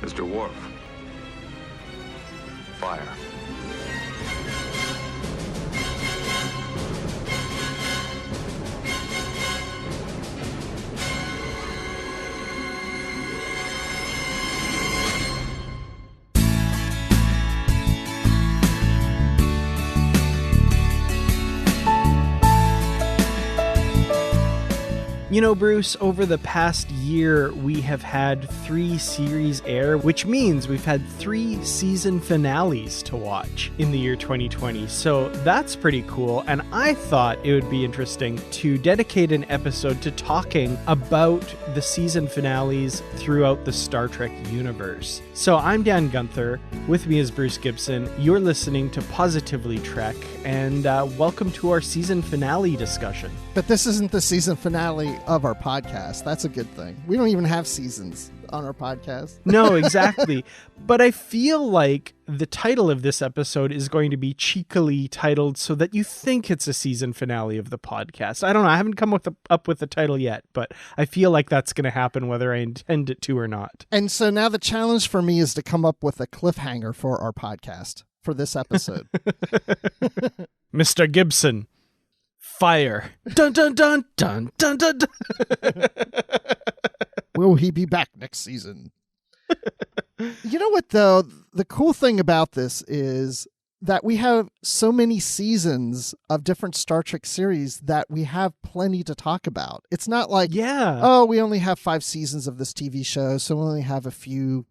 Mr. Worf. Fire. You know, Bruce, over the past year, we have had 3 series air, which means we've had 3 season finales to watch in the year 2020. So that's pretty cool. And I thought it would be interesting to dedicate an episode to talking about the season finales throughout the Star Trek universe. So I'm Dan Gunther. With me is Bruce Gibson. You're listening to Positively Trek, and welcome to our season finale discussion. But this isn't the season finale of our podcast. That's a good thing. We don't even have seasons on our podcast. No, exactly. But I feel like the title of this episode is going to be cheekily titled so that you think it's a season finale of the podcast. I don't know. I haven't come up with the title yet, but I feel like that's going to happen whether I intend it to or not. And so now the challenge for me is to come up with a cliffhanger for our podcast for this episode. Mr. Gibson. Fire. Dun, dun, dun, dun, dun, dun, dun. Will he be back next season? You know what, though? The cool thing about this is that we have so many seasons of different Star Trek series that we have plenty to talk about. It's not like, oh, we only have 5 seasons of this TV show, so we only have a few,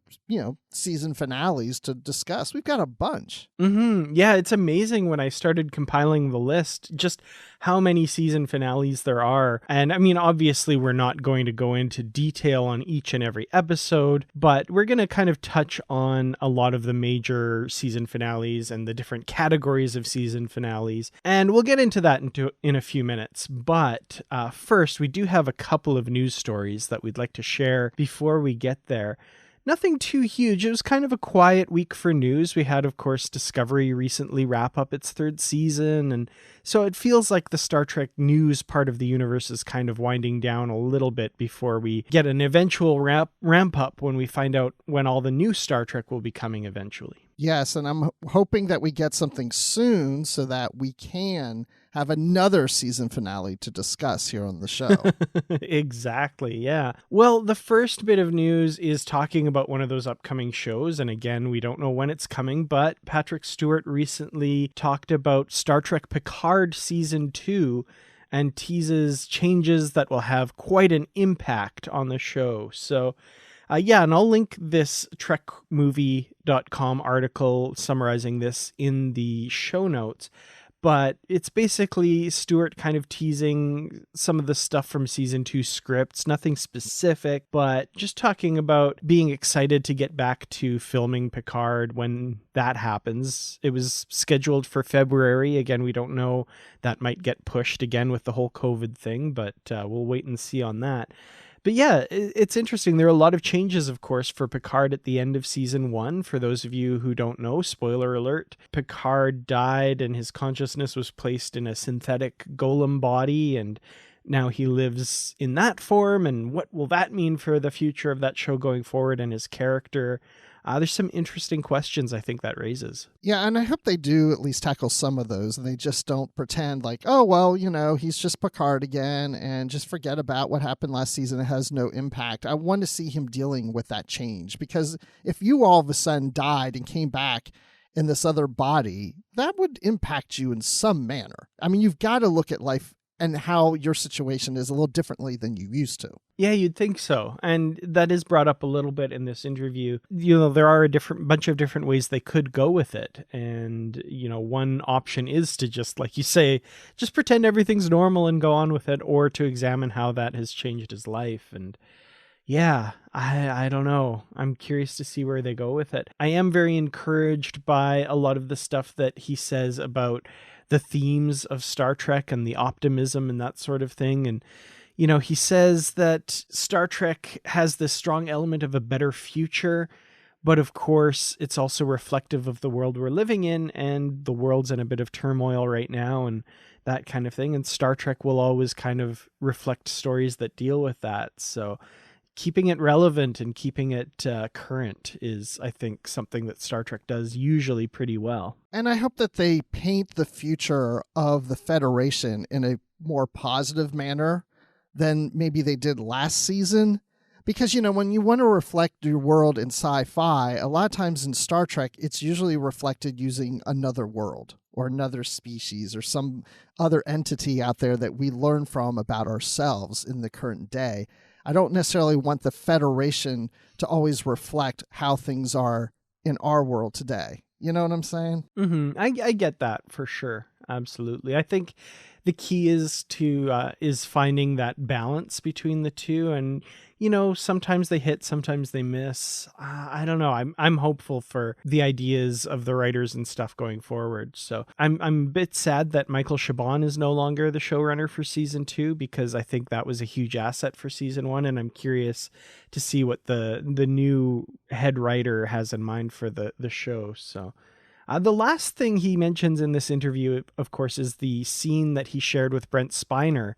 season finales to discuss. We've got a bunch. Mm-hmm. Yeah, it's amazing when I started compiling the list, just how many season finales there are. And I mean, obviously, we're not going to go into detail on each and every episode, but we're going to kind of touch on a lot of the major season finales and the different categories of season finales. And we'll get into that in a few minutes. But first, we do have a couple of news stories that we'd like to share before we get there. Nothing too huge. It was kind of a quiet week for news. We had, of course, Discovery recently wrap up its 3rd season, and so it feels like the Star Trek news part of the universe is kind of winding down a little bit before we get an eventual ramp up when we find out when all the new Star Trek will be coming eventually. Yes, and I'm hoping that we get something soon so that we can have another season finale to discuss here on the show. Exactly, yeah. Well, the first bit of news is talking about one of those upcoming shows, and again, we don't know when it's coming, but Patrick Stewart recently talked about Star Trek Picard Season 2 and teases changes that will have quite an impact on the show. So, and I'll link this trekmovie.com article summarizing this in the show notes. But it's basically Stewart kind of teasing some of the stuff from season 2 scripts, nothing specific, but just talking about being excited to get back to filming Picard when that happens. It was scheduled for February. Again, we don't know, that might get pushed again with the whole COVID thing, but we'll wait and see on that. But yeah, it's interesting. There are a lot of changes, of course, for Picard at the end of season 1. For those of you who don't know, spoiler alert, Picard died and his consciousness was placed in a synthetic golem body, and now he lives in that form. And what will that mean for the future of that show going forward and his character? There's some interesting questions I think that raises. Yeah, and I hope they do at least tackle some of those, and they just don't pretend like, oh, well, he's just Picard again, and just forget about what happened last season. It has no impact. I want to see him dealing with that change, because if you all of a sudden died and came back in this other body, that would impact you in some manner. I mean, you've got to look at life and how your situation is a little differently than you used to. Yeah, you'd think so. And that is brought up a little bit in this interview. There are a bunch of different ways they could go with it. And, one option is to just, like you say, just pretend everything's normal and go on with it, or to examine how that has changed his life. And yeah, I don't know. I'm curious to see where they go with it. I am very encouraged by a lot of the stuff that he says about the themes of Star Trek and the optimism and that sort of thing. And, he says that Star Trek has this strong element of a better future, but of course it's also reflective of the world we're living in, and the world's in a bit of turmoil right now and that kind of thing. And Star Trek will always kind of reflect stories that deal with that. So keeping it relevant and keeping it current is, I think, something that Star Trek does usually pretty well. And I hope that they paint the future of the Federation in a more positive manner than maybe they did last season. Because, when you want to reflect your world in sci-fi, a lot of times in Star Trek, it's usually reflected using another world or another species or some other entity out there that we learn from about ourselves in the current day. I don't necessarily want the Federation to always reflect how things are in our world today. You know what I'm saying? Mm-hmm. I get that for sure. Absolutely. I think the key is finding that balance between the two, and sometimes they hit, sometimes they miss. I don't know. I'm hopeful for the ideas of the writers and stuff going forward. So I'm a bit sad that Michael Chabon is no longer the showrunner for season 2, because I think that was a huge asset for season 1, and I'm curious to see what the new head writer has in mind for the show. So. The last thing he mentions in this interview, of course, is the scene that he shared with Brent Spiner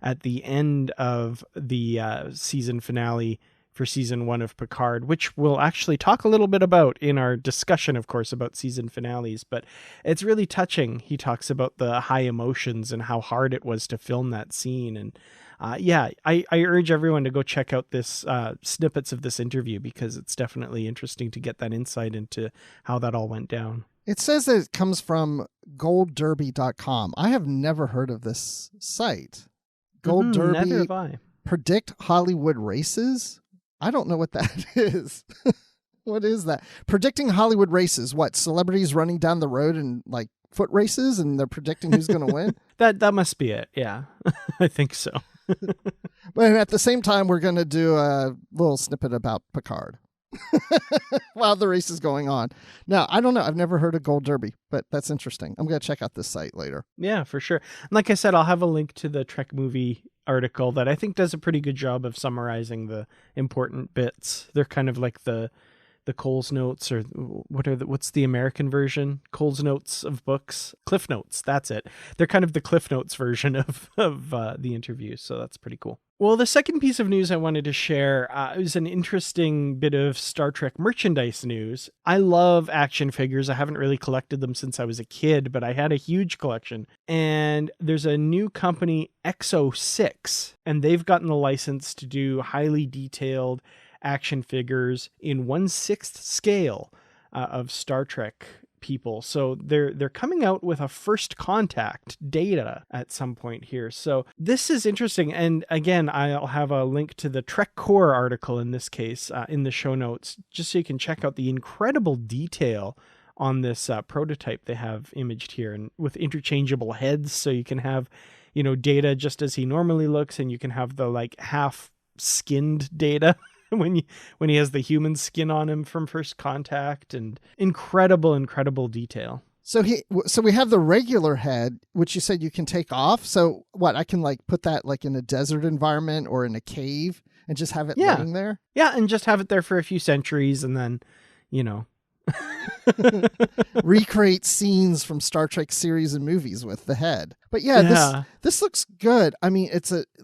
at the end of the season finale for season 1 of Picard, which we'll actually talk a little bit about in our discussion, of course, about season finales. But it's really touching. He talks about the high emotions and how hard it was to film that scene. And I urge everyone to go check out this snippets of this interview, because it's definitely interesting to get that insight into how that all went down. It says that it comes from goldderby.com. I have never heard of this site. Gold Derby. Neither have I. Predict Hollywood races? I don't know what that is. What is that? Predicting Hollywood races. What? Celebrities running down the road in like foot races and they're predicting who's going to win? That must be it. Yeah, I think so. But at the same time, we're going to do a little snippet about Picard while the race is going on. Now, I don't know. I've never heard of Gold Derby, but that's interesting. I'm going to check out this site later. Yeah, for sure. Like I said, I'll have a link to the Trek movie article that I think does a pretty good job of summarizing the important bits. They're kind of like the Cole's Notes, or what's the American version? Cole's Notes of books? Cliff Notes, that's it. They're kind of the Cliff Notes version of the interview, so that's pretty cool. Well, the second piece of news I wanted to share is an interesting bit of Star Trek merchandise news. I love action figures. I haven't really collected them since I was a kid, but I had a huge collection. And there's a new company, Exo-6, and they've gotten the license to do highly detailed action figures in 1/6 scale of Star Trek people. So they're coming out with a first contact data at some point here. So this is interesting. And again, I'll have a link to the Trek Core article in this case in the show notes, just so you can check out the incredible detail on this prototype they have imaged here, and with interchangeable heads. So you can have, Data just as he normally looks, and you can have the like half skinned Data when he has the human skin on him from first contact, and incredible detail. So we have the regular head, which you said you can take off. So what, I can like put that like in a desert environment or in a cave and just have it laying there? Yeah, and just have it there for a few centuries, and then, recreate scenes from Star Trek series and movies with the head. But yeah. This looks good. I mean,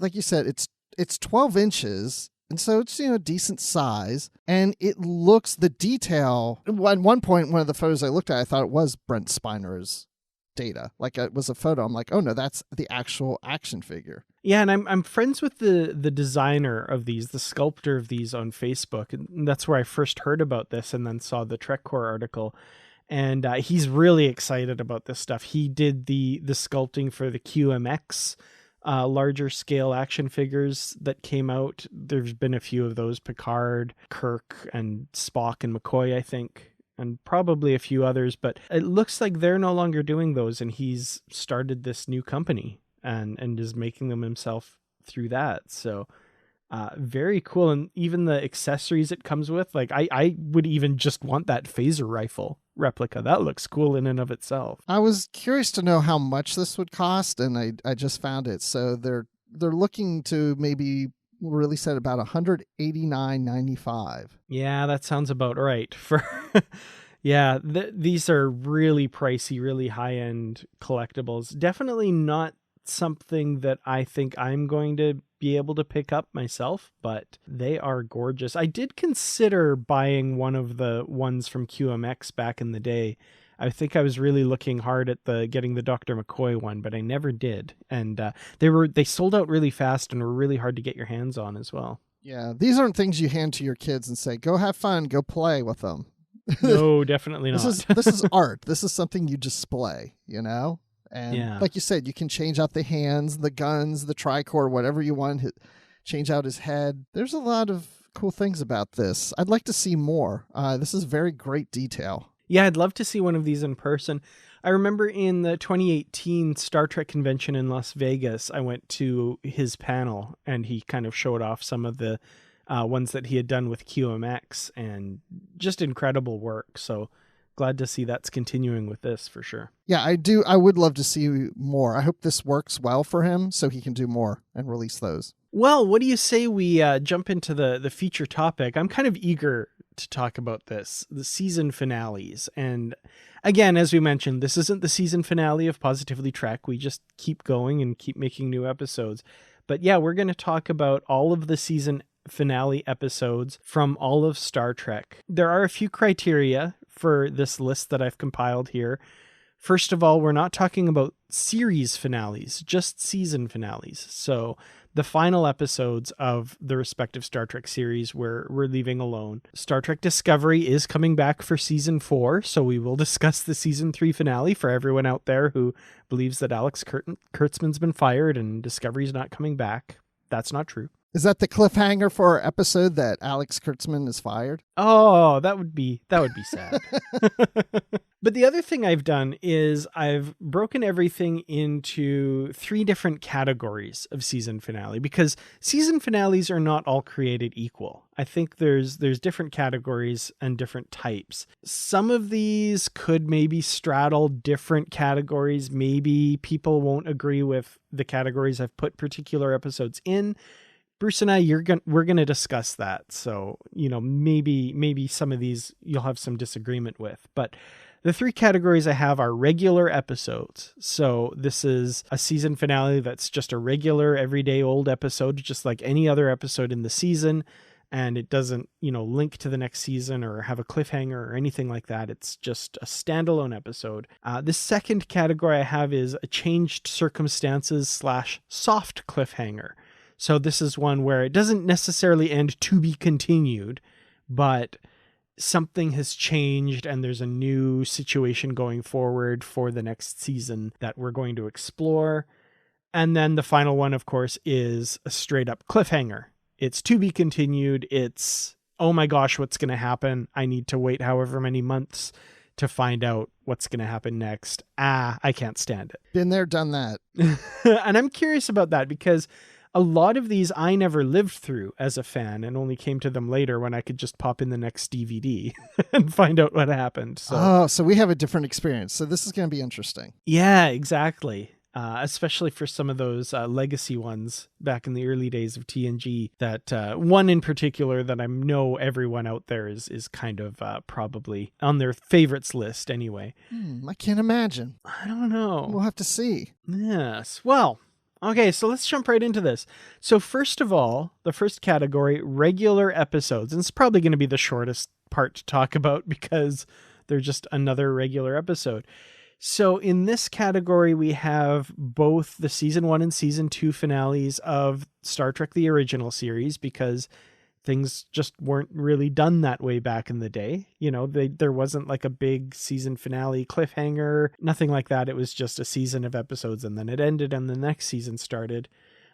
like you said, it's 12 inches. And so it's, decent size, and it looks, the detail. At one point, one of the photos I looked at, I thought it was Brent Spiner's Data. Like it was a photo. I'm like, oh no, that's the actual action figure. Yeah, and I'm friends with the designer of these, the sculptor of these on Facebook, and that's where I first heard about this, and then saw the Trek Core article. And he's really excited about this stuff. He did the sculpting for the QMX larger scale action figures that came out. There's been a few of those, Picard, Kirk, and Spock and McCoy, I think, and probably a few others, but it looks like they're no longer doing those, and he's started this new company and is making them himself through that. So very cool. And even the accessories it comes with, like I would even just want that phaser rifle replica. That looks cool in and of itself. I was curious to know how much this would cost, and I just found it. So they're looking to maybe release at about $189.95. Yeah, that sounds about right. For yeah, these are really pricey, really high-end collectibles. Definitely not something that I think I'm going to be be able to pick up myself, but they are gorgeous. I did consider buying one of the ones from QMX back in the day. I think I was really looking hard at getting the Dr. McCoy one, but I never did. And they sold out really fast and were really hard to get your hands on as well. Yeah, these aren't things you hand to your kids and say, go have fun, go play with them. No, definitely not. This is art. This is something you display, you know? And like you said, you can change out the hands, the guns, the tricorder, whatever you want. Change out his head. There's a lot of cool things about this. I'd like to see more. This is very great detail. Yeah, I'd love to see one of these in person. I remember in the 2018 Star Trek convention in Las Vegas, I went to his panel and he kind of showed off some of the ones that he had done with QMX, and just incredible work. So glad to see that's continuing with this for sure. Yeah, I do. I would love to see more. I hope this works well for him so he can do more and release those. Well, what do you say we jump into the feature topic? I'm kind of eager to talk about this, the season finales. And again, as we mentioned, this isn't the season finale of Positively Trek. We just keep going and keep making new episodes. But yeah, we're going to talk about all of the season finale episodes from all of Star Trek. There are a few criteria for this list that I've compiled here. First of all, we're not talking about series finales, just season finales. So the final episodes of the respective Star Trek series we're leaving alone. Star Trek Discovery is coming back for season 4, so we will discuss the season 3 finale for everyone out there who believes that Alex Kurtzman's been fired and Discovery's not coming back. That's not true. Is that the cliffhanger for our episode, that Alex Kurtzman is fired? Oh, that would be sad. But the other thing I've done is I've broken everything into 3 different categories of season finale, because season finales are not all created equal. I think there's different categories and different types. Some of these could maybe straddle different categories. Maybe people won't agree with the categories I've put particular episodes in. Bruce and I, we're going to discuss that. So, maybe some of these you'll have some disagreement with, but the 3 categories I have are regular episodes. So this is a season finale that's just a regular everyday old episode, just like any other episode in the season. And it doesn't, link to the next season or have a cliffhanger or anything like that. It's just a standalone episode. The second category I have is a changed circumstances / soft cliffhanger. So this is one where it doesn't necessarily end to be continued, but something has changed and there's a new situation going forward for the next season that we're going to explore. And then the final one, of course, is a straight up cliffhanger. It's to be continued. It's, oh my gosh, what's going to happen? I need to wait however many months to find out what's going to happen next. I can't stand it. Been there, done that. And I'm curious about that because a lot of these I never lived through as a fan and only came to them later when I could just pop in the next DVD and find out what happened. So we have a different experience. So this is going to be interesting. Yeah, exactly. Especially for some of those legacy ones back in the early days of TNG. That one in particular that I know everyone out there is kind of probably on their favorites list anyway. I can't imagine. I don't know. We'll have to see. Yes. Well, okay, so let's jump right into this. So first of all, the first category, regular episodes. And it's probably going to be the shortest part to talk about because they're just another regular episode. So in this category, we have both the season 1 and season 2 finales of Star Trek, the original series, because things just weren't really done that way back in the day. There wasn't like a big season finale cliffhanger, nothing like that. It was just a season of episodes and then it ended and the next season started.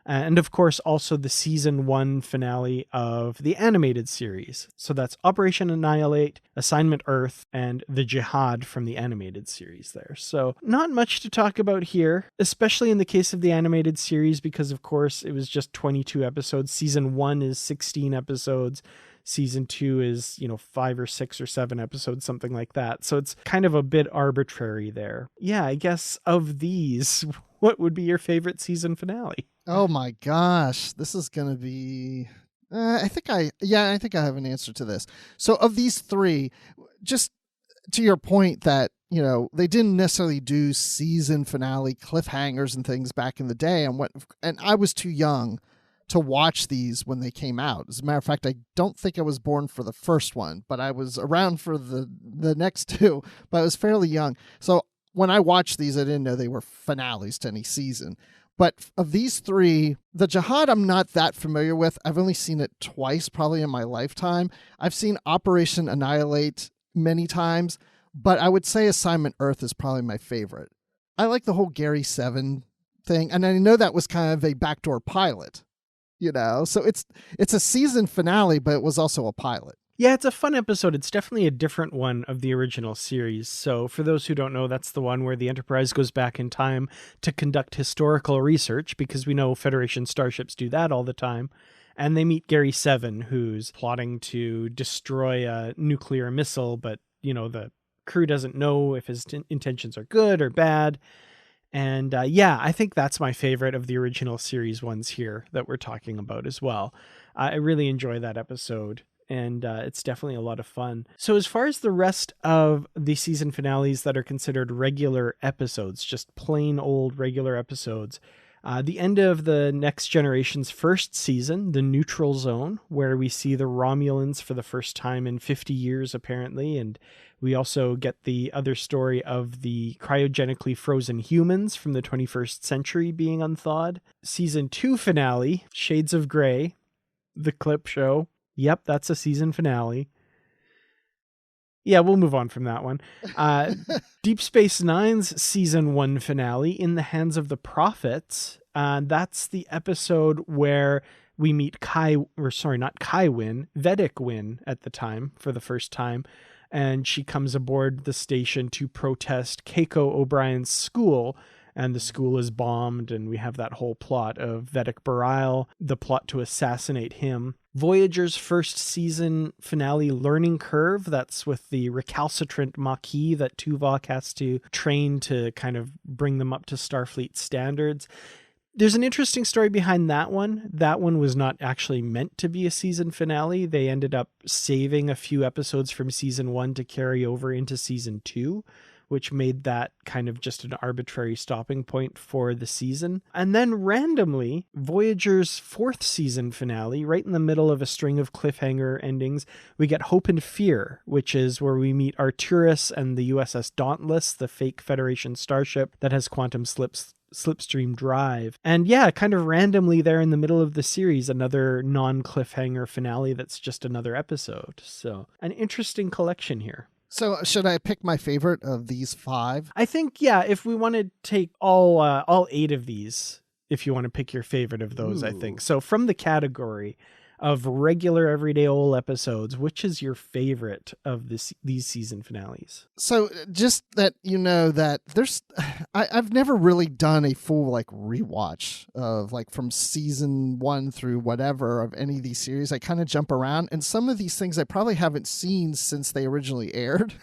And of course, also the season 1 finale of the animated series. So that's Operation Annihilate, Assignment Earth, and The Jihad from the animated series there. So not much to talk about here, especially in the case of the animated series, because of course it was just 22 episodes. Season 1 is 16 episodes. Season 2 is, 5 or 6 or 7 episodes, something like that. So it's kind of a bit arbitrary there. Yeah, I guess of these, what would be your favorite season finale? Oh my gosh, this is going to be... I think I have an answer to this. So of these 3, just to your point that, they didn't necessarily do season finale cliffhangers and things back in the day, and I was too young to watch these when they came out. As a matter of fact, I don't think I was born for the first one, but I was around for the next two, but I was fairly young. So when I watched these, I didn't know they were finales to any season. But of these three, the Jihad I'm not that familiar with. I've only seen it twice probably in my lifetime. I've seen Operation Annihilate many times, but I would say Assignment Earth is probably my favorite. I like the whole Gary 7 thing, and I know that was kind of a backdoor pilot, so it's a season finale, but it was also a pilot. Yeah, it's a fun episode. It's definitely a different one of the original series. So for those who don't know, that's the one where the Enterprise goes back in time to conduct historical research, because we know Federation starships do that all the time. And they meet Gary 7, who's plotting to destroy a nuclear missile, but, the crew doesn't know if his intentions are good or bad. And I think that's my favorite of the original series ones here that we're talking about as well. I really enjoy that episode. And it's definitely a lot of fun. So as far as the rest of the season finales that are considered regular episodes, just plain old regular episodes, the end of the Next Generation's first season, The Neutral Zone, where we see the Romulans for the first time in 50 years, apparently. And we also get the other story of the cryogenically frozen humans from the 21st century being unthawed. Season 2 finale, Shades of Grey, the clip show. Yep, that's a season finale. Yeah, we'll move on from that one. Deep Space Nine's season 1 finale, In the Hands of the Prophets. That's the episode where we meet Vedic Wynn at the time for the first time. And she comes aboard the station to protest Keiko O'Brien's school. And the school is bombed, and we have that whole plot of Vedic Bareil, the plot to assassinate him. Voyager's first season finale, Learning Curve, that's with the recalcitrant Maquis that Tuvok has to train to kind of bring them up to Starfleet standards. There's an interesting story behind that one. That one was not actually meant to be a season finale. They ended up saving a few episodes from season 1 to carry over into season 2. Which made that kind of just an arbitrary stopping point for the season. And then randomly, Voyager's 4th season finale, right in the middle of a string of cliffhanger endings, we get Hope and Fear, which is where we meet Arcturus and the USS Dauntless, the fake Federation starship that has quantum slipstream drive. And kind of randomly there in the middle of the series, another non-cliffhanger finale that's just another episode. So an interesting collection here. So should I pick my favorite of these 5? I think, if we want to take all 8 of these, if you want to pick your favorite of those, I think. So from the category of regular everyday old episodes, which is your favorite of these season finales? So just that that there's I've never really done a full rewatch of from season 1 through whatever of any of these series. I kind of jump around, and some of these things I probably haven't seen since they originally aired.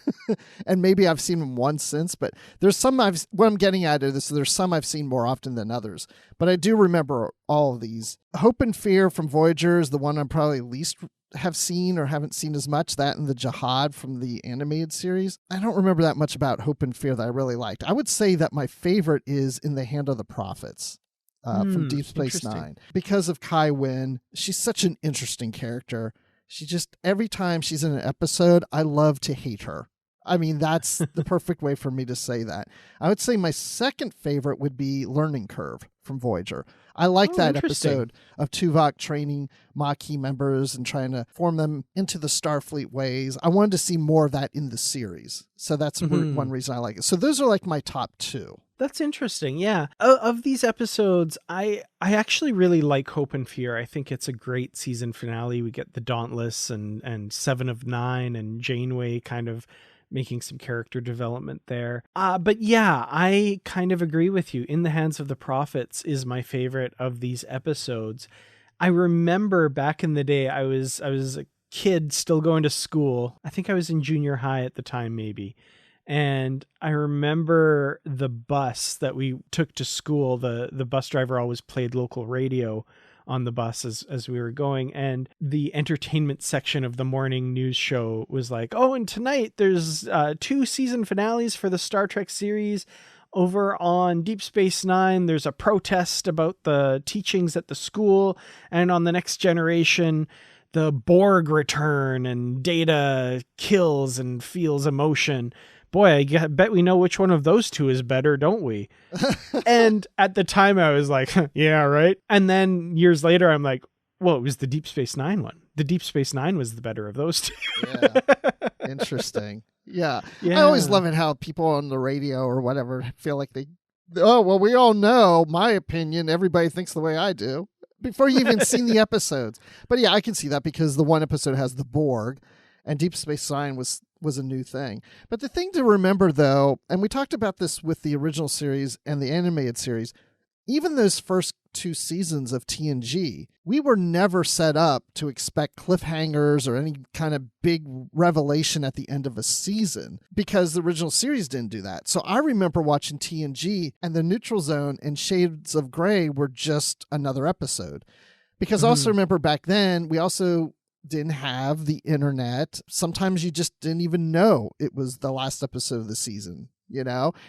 And maybe I've seen them once since, but there's some what I'm getting at is there's some I've seen more often than others, but I do remember all of these. Hope and Fear from Voyager is the one I'm probably least have seen or haven't seen as much. That and the Jihad from the animated series. I don't remember that much about Hope and Fear that I really liked. I would say that my favorite is In the Hand of the Prophets from Deep Space Nine. Because of Kai Wynn, she's such an interesting character. She just, every time she's in an episode, I love to hate her. I mean, that's the perfect way for me to say that. I would say my second favorite would be Learning Curve from Voyager. I like that episode of Tuvok training Maquis members and trying to form them into the Starfleet ways. I wanted to see more of that in the series. So that's one reason I like it. So those are my top 2. That's interesting. Yeah. Of these episodes, I actually really like Hope and Fear. I think it's a great season finale. We get the Dauntless and 7 of 9 and Janeway kind of making some character development there. But I kind of agree with you. In the Hands of the Prophets is my favorite of these episodes. I remember back in the day, I was a kid still going to school. I think I was in junior high at the time, maybe. And I remember the bus that we took to school. The bus driver always played local radio on the bus as we were going, and the entertainment section of the morning news show was like, oh, and tonight there's 2 season finales for the Star Trek series Over on Deep Space Nine, there's a protest about the teachings at the school. And on the Next Generation, the Borg return and Data kills and feels emotion. Boy, I bet we know which one of those two is better, don't we? And at the time I was like, yeah, right. And then years later, I'm like, well, it was the Deep Space Nine one. The Deep Space Nine was the better of those two. Yeah. Interesting. Yeah. I always love it how people on the radio or whatever feel like oh, well, we all know my opinion. Everybody thinks the way I do before you even seen the episodes. But yeah, I can see that because the one episode has the Borg and Deep Space Nine was a new thing. But the thing to remember, though, and we talked about this with the original series and the animated series, even those first 2 seasons of TNG, we were never set up to expect cliffhangers or any kind of big revelation at the end of a season because the original series didn't do that. So I remember watching TNG and the Neutral Zone and Shades of Grey were just another episode. Because I also remember back then, we also didn't have the internet. Sometimes you just didn't even know it was the last episode of the season,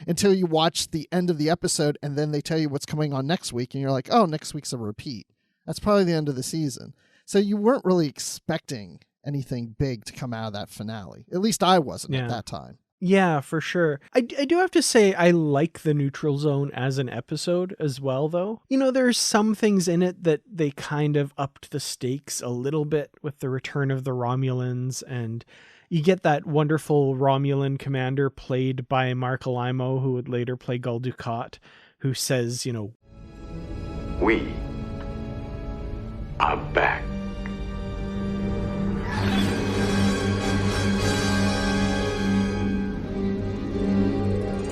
until you watch the end of the episode and then they tell you what's coming on next week and you're like, oh, next week's a repeat. That's probably the end of the season. So you weren't really expecting anything big to come out of that finale. At least I wasn't at that time. Yeah, for sure. I do have to say I like the Neutral Zone as an episode as well, though. There's some things in it that they kind of upped the stakes a little bit with the return of the Romulans, and you get that wonderful Romulan commander played by Mark Alimo, who would later play Gul Dukat, who says, we are back.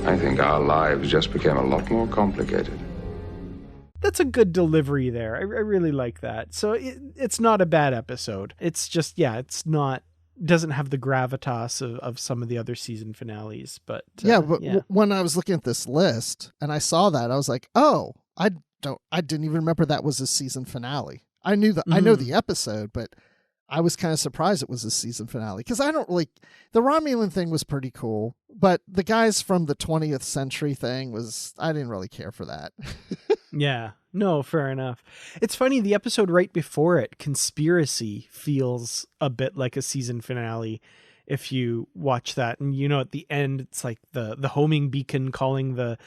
I think our lives just became a lot more complicated. That's a good delivery there. I really like that. So it's not a bad episode. It's just, doesn't have the gravitas of some of the other season finales. But when I was looking at this list and I saw that, I was like, oh, I didn't even remember that was a season finale. I knew that I know the episode, but I was kind of surprised it was a season finale because the Romulan thing was pretty cool, but the guys from the 20th century thing I didn't really care for that. Yeah, no, fair enough. It's funny, the episode right before it, Conspiracy, feels a bit like a season finale if you watch that. And at the end, it's like the homing beacon calling the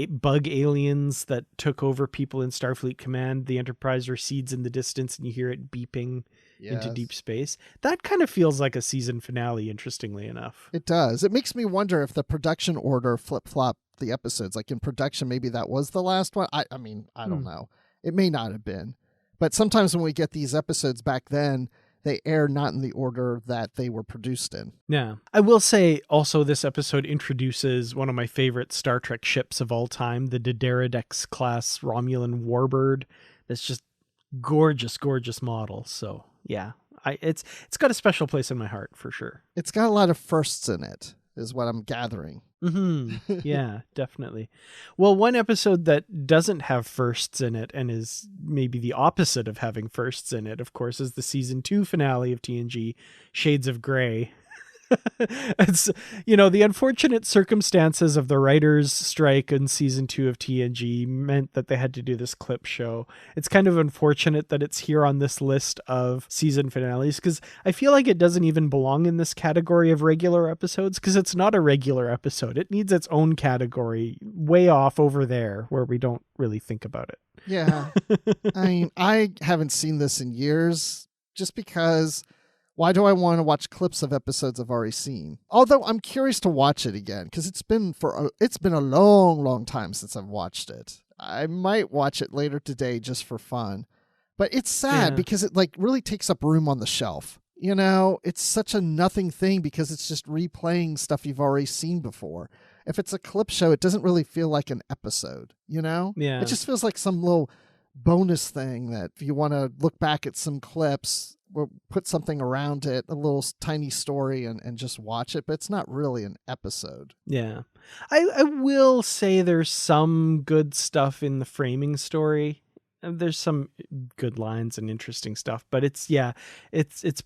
bug aliens that took over people in Starfleet Command. The Enterprise recedes in the distance and you hear it beeping into deep space. That kind of feels like a season finale, interestingly enough. It does. It makes me wonder if the production order flip-flopped the episodes. Like in production, maybe that was the last one. I don't know. It may not have been. But sometimes when we get these episodes back then, they air not in the order that they were produced in. Yeah. I will say also this episode introduces one of my favorite Star Trek ships of all time, the D'Deridex class Romulan warbird. That's just gorgeous, gorgeous model. So yeah, it's got a special place in my heart for sure. It's got a lot of firsts in it, is what I'm gathering. Mm-hmm. Yeah, definitely. Well, one episode that doesn't have firsts in it and is maybe the opposite of having firsts in it, of course, is the season 2 finale of TNG, Shades of Grey. It's, the unfortunate circumstances of the writers' strike in season 2 of TNG meant that they had to do this clip show. It's kind of unfortunate that it's here on this list of season finales because I feel like it doesn't even belong in this category of regular episodes because it's not a regular episode. It needs its own category way off over there where we don't really think about it. Yeah. I mean, I haven't seen this in years just because why do I want to watch clips of episodes I've already seen? Although I'm curious to watch it again because it's been a long, long time since I've watched it. I might watch it later today just for fun. But it's sad because it really takes up room on the shelf. It's such a nothing thing because it's just replaying stuff you've already seen before. If it's a clip show, it doesn't really feel like an episode, Yeah. It just feels like some little bonus thing that if you want to look back at some clips, or put something around it, a little tiny story and just watch it, but it's not really an episode. Yeah. I will say there's some good stuff in the framing story there's some good lines and interesting stuff, but it's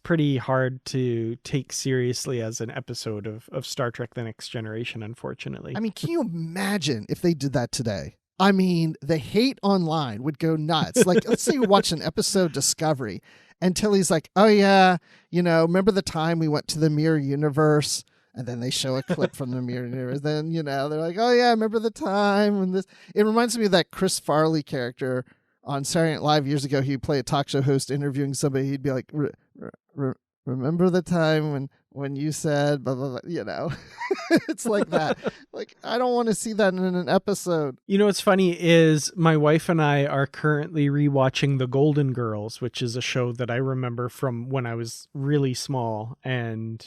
pretty hard to take seriously as an episode of Star Trek The Next Generation, unfortunately. I mean, can you imagine if they did that today? I mean, the hate online would go nuts. Like, let's say you watch an episode Discovery and Tilly's like, oh yeah, remember the time we went to the Mirror Universe? And then they show a clip from the Mirror Universe. Then, they're like, oh yeah, remember the time when this... It reminds me of that Chris Farley character on Saturday Night Live years ago. He'd play a talk show host interviewing somebody. He'd be like, remember the time when you said blah, blah, blah, It's like that. Like, I don't want to see that in an episode. What's funny is my wife and I are currently rewatching The Golden Girls, which is a show that I remember from when I was really small, and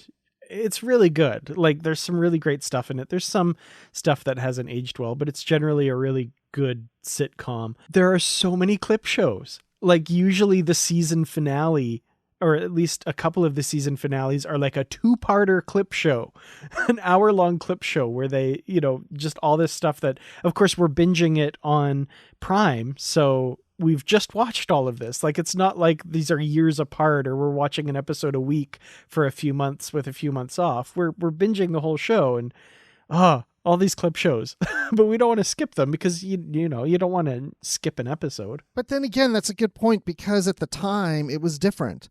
it's really good. Like, there's some really great stuff in it. There's some stuff that hasn't aged well, but it's generally a really good sitcom. There are so many clip shows. Like, usually the season finale, or at least a couple of the season finales, are like a 2-parter clip show, an hour-long clip show where they, just all this stuff that, of course, we're binging it on Prime. So we've just watched all of this. Like, it's not like these are years apart or we're watching an episode a week for a few months with a few months off. We're binging the whole show, and all these clip shows, but we don't want to skip them because you don't want to skip an episode. But then again, that's a good point, because at the time it was different.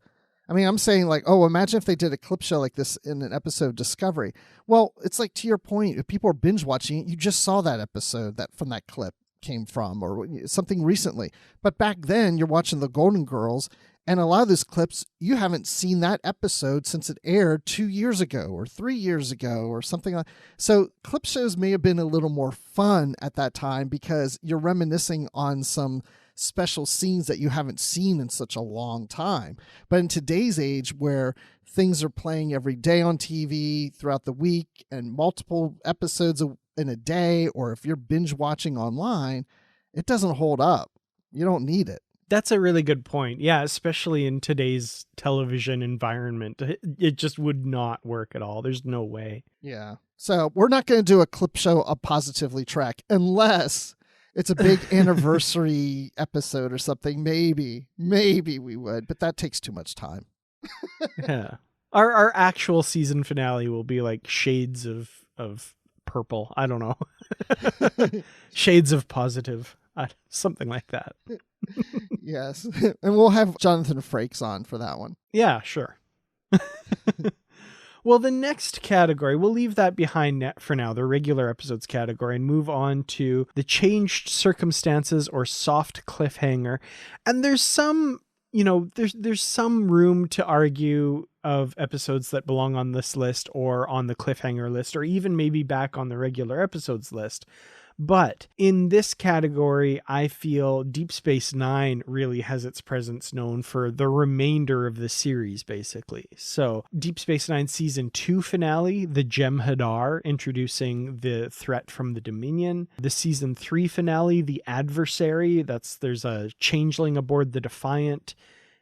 I mean, I'm saying like, imagine if they did a clip show like this in an episode of Discovery. Well, it's like, to your point, if people are binge watching it, you just saw that episode that from that clip came from, or something recently. But back then you're watching The Golden Girls, and a lot of those clips, you haven't seen that episode since it aired 2 years ago or 3 years ago or something like. So clip shows may have been a little more fun at that time because you're reminiscing on some special scenes that you haven't seen in such a long time. But in today's age, where things are playing every day on TV throughout the week and multiple episodes in a day, or if you're binge watching online, it doesn't hold up. You don't need it. That's a really good point. Yeah, especially in today's television environment. It just would not work at all. There's no way. Yeah. So we're not going to do a clip show of Positively Trek unless it's a big anniversary episode or something. Maybe we would, but that takes too much time. Yeah. Our actual season finale will be like shades of purple. I don't know. Shades of positive. Something like that. Yes. And we'll have Jonathan Frakes on for that one. Yeah, sure. Well, the next category, we'll leave that behind for now, the regular episodes category, and move on to the changed circumstances or soft cliffhanger. And there's some, there's some room to argue of episodes that belong on this list or on the cliffhanger list, or even maybe back on the regular episodes list. But in this category, I feel Deep Space Nine really has its presence known for the remainder of the series, basically. So Deep Space Nine Season 2 finale, the Jem'Hadar, introducing the threat from the Dominion. The Season 3 finale, the Adversary, there's a changeling aboard the Defiant.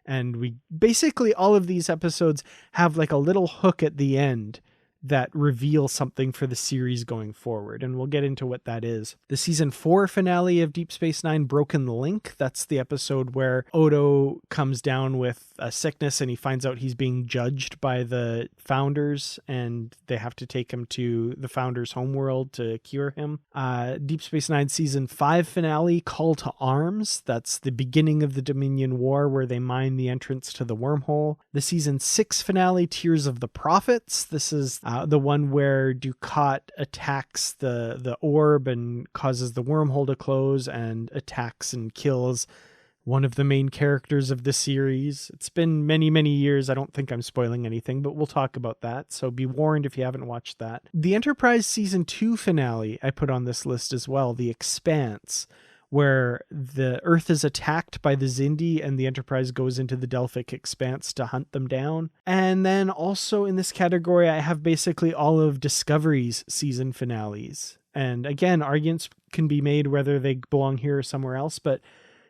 And we basically, all of these episodes have like a little hook at the end that reveal something for the series going forward. And we'll get into what that is. The season 4 finale of Deep Space Nine, Broken Link. That's the episode where Odo comes down with a sickness and he finds out he's being judged by the Founders and they have to take him to the Founders' homeworld to cure him. Deep Space Nine season 5 finale, Call to Arms. That's the beginning of the Dominion War where they mine the entrance to the wormhole. The season 6 finale, Tears of the Prophets. This is the one where Dukat attacks the orb and causes the wormhole to close and attacks and kills one of the main characters of the series. It's been many, many years. I don't think I'm spoiling anything, but we'll talk about that. So be warned if you haven't watched that. The Enterprise season 2 finale I put on this list as well, The Expanse, where the Earth is attacked by the Xindi and the Enterprise goes into the Delphic Expanse to hunt them down. And then also in this category, I have basically all of Discovery's season finales. And again, arguments can be made whether they belong here or somewhere else, but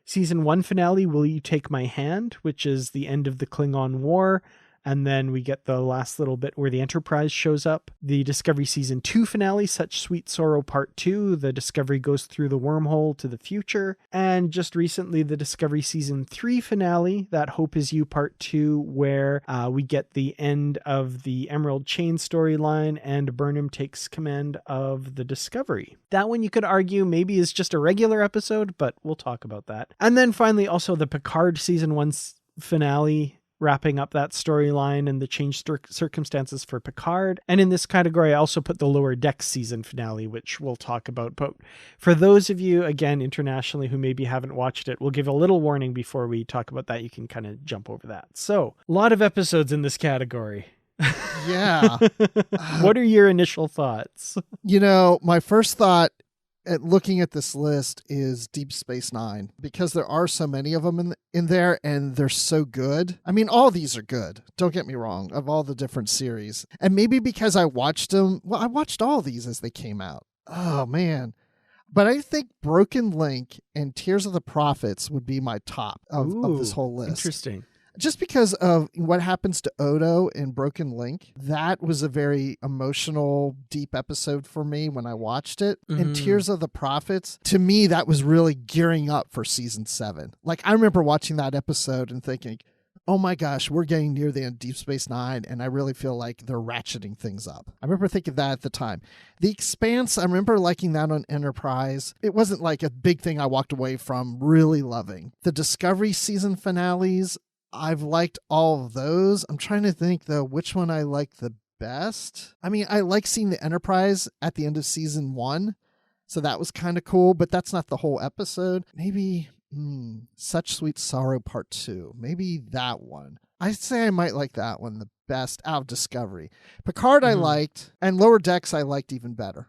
season 1 finale, Will You Take My Hand, which is the end of the Klingon War And then we get the last little bit where the Enterprise shows up. The Discovery Season 2 finale, Such Sweet Sorrow Part 2. The Discovery goes through the wormhole to the future. And just recently, the Discovery Season 3 finale, That Hope Is You Part 2, where we get the end of the Emerald Chain storyline and Burnham takes command of the Discovery. That one you could argue maybe is just a regular episode, but we'll talk about that. And then finally, also the Picard Season 1 finale, wrapping up that storyline and the changed circumstances for Picard. And in this category, I also put the Lower Decks season finale, which we'll talk about. But for those of you, again, internationally, who maybe haven't watched it, we'll give a little warning before we talk about that. You can kind of jump over that. So a lot of episodes in this category. Yeah. What are your initial thoughts? My first thought at looking at this list is Deep Space Nine, because there are so many of them in there and they're so good. I mean, all these are good. Don't get me wrong, of all the different series. And maybe because I watched them, I watched all these as they came out. Oh, man. But I think Broken Link and Tears of the Prophets would be my top of this whole list. Interesting. Just because of what happens to Odo in Broken Link, that was a very emotional, deep episode for me when I watched it. Mm-hmm. And Tears of the Prophets, to me, that was really gearing up for season 7. Like, I remember watching that episode and thinking, oh my gosh, we're getting near the end of Deep Space Nine, and I really feel like they're ratcheting things up. I remember thinking that at the time. The Expanse, I remember liking that on Enterprise. It wasn't like a big thing I walked away from really loving. The Discovery season finales, I've liked all of those. I'm trying to think, though, which one I like the best. I mean, I like seeing the Enterprise at the end of season 1, so that was kind of cool, but that's not the whole episode. Maybe Such Sweet Sorrow Part 2. Maybe that one. I'd say I might like that one the best out of Discovery. Picard I liked, and Lower Decks I liked even better.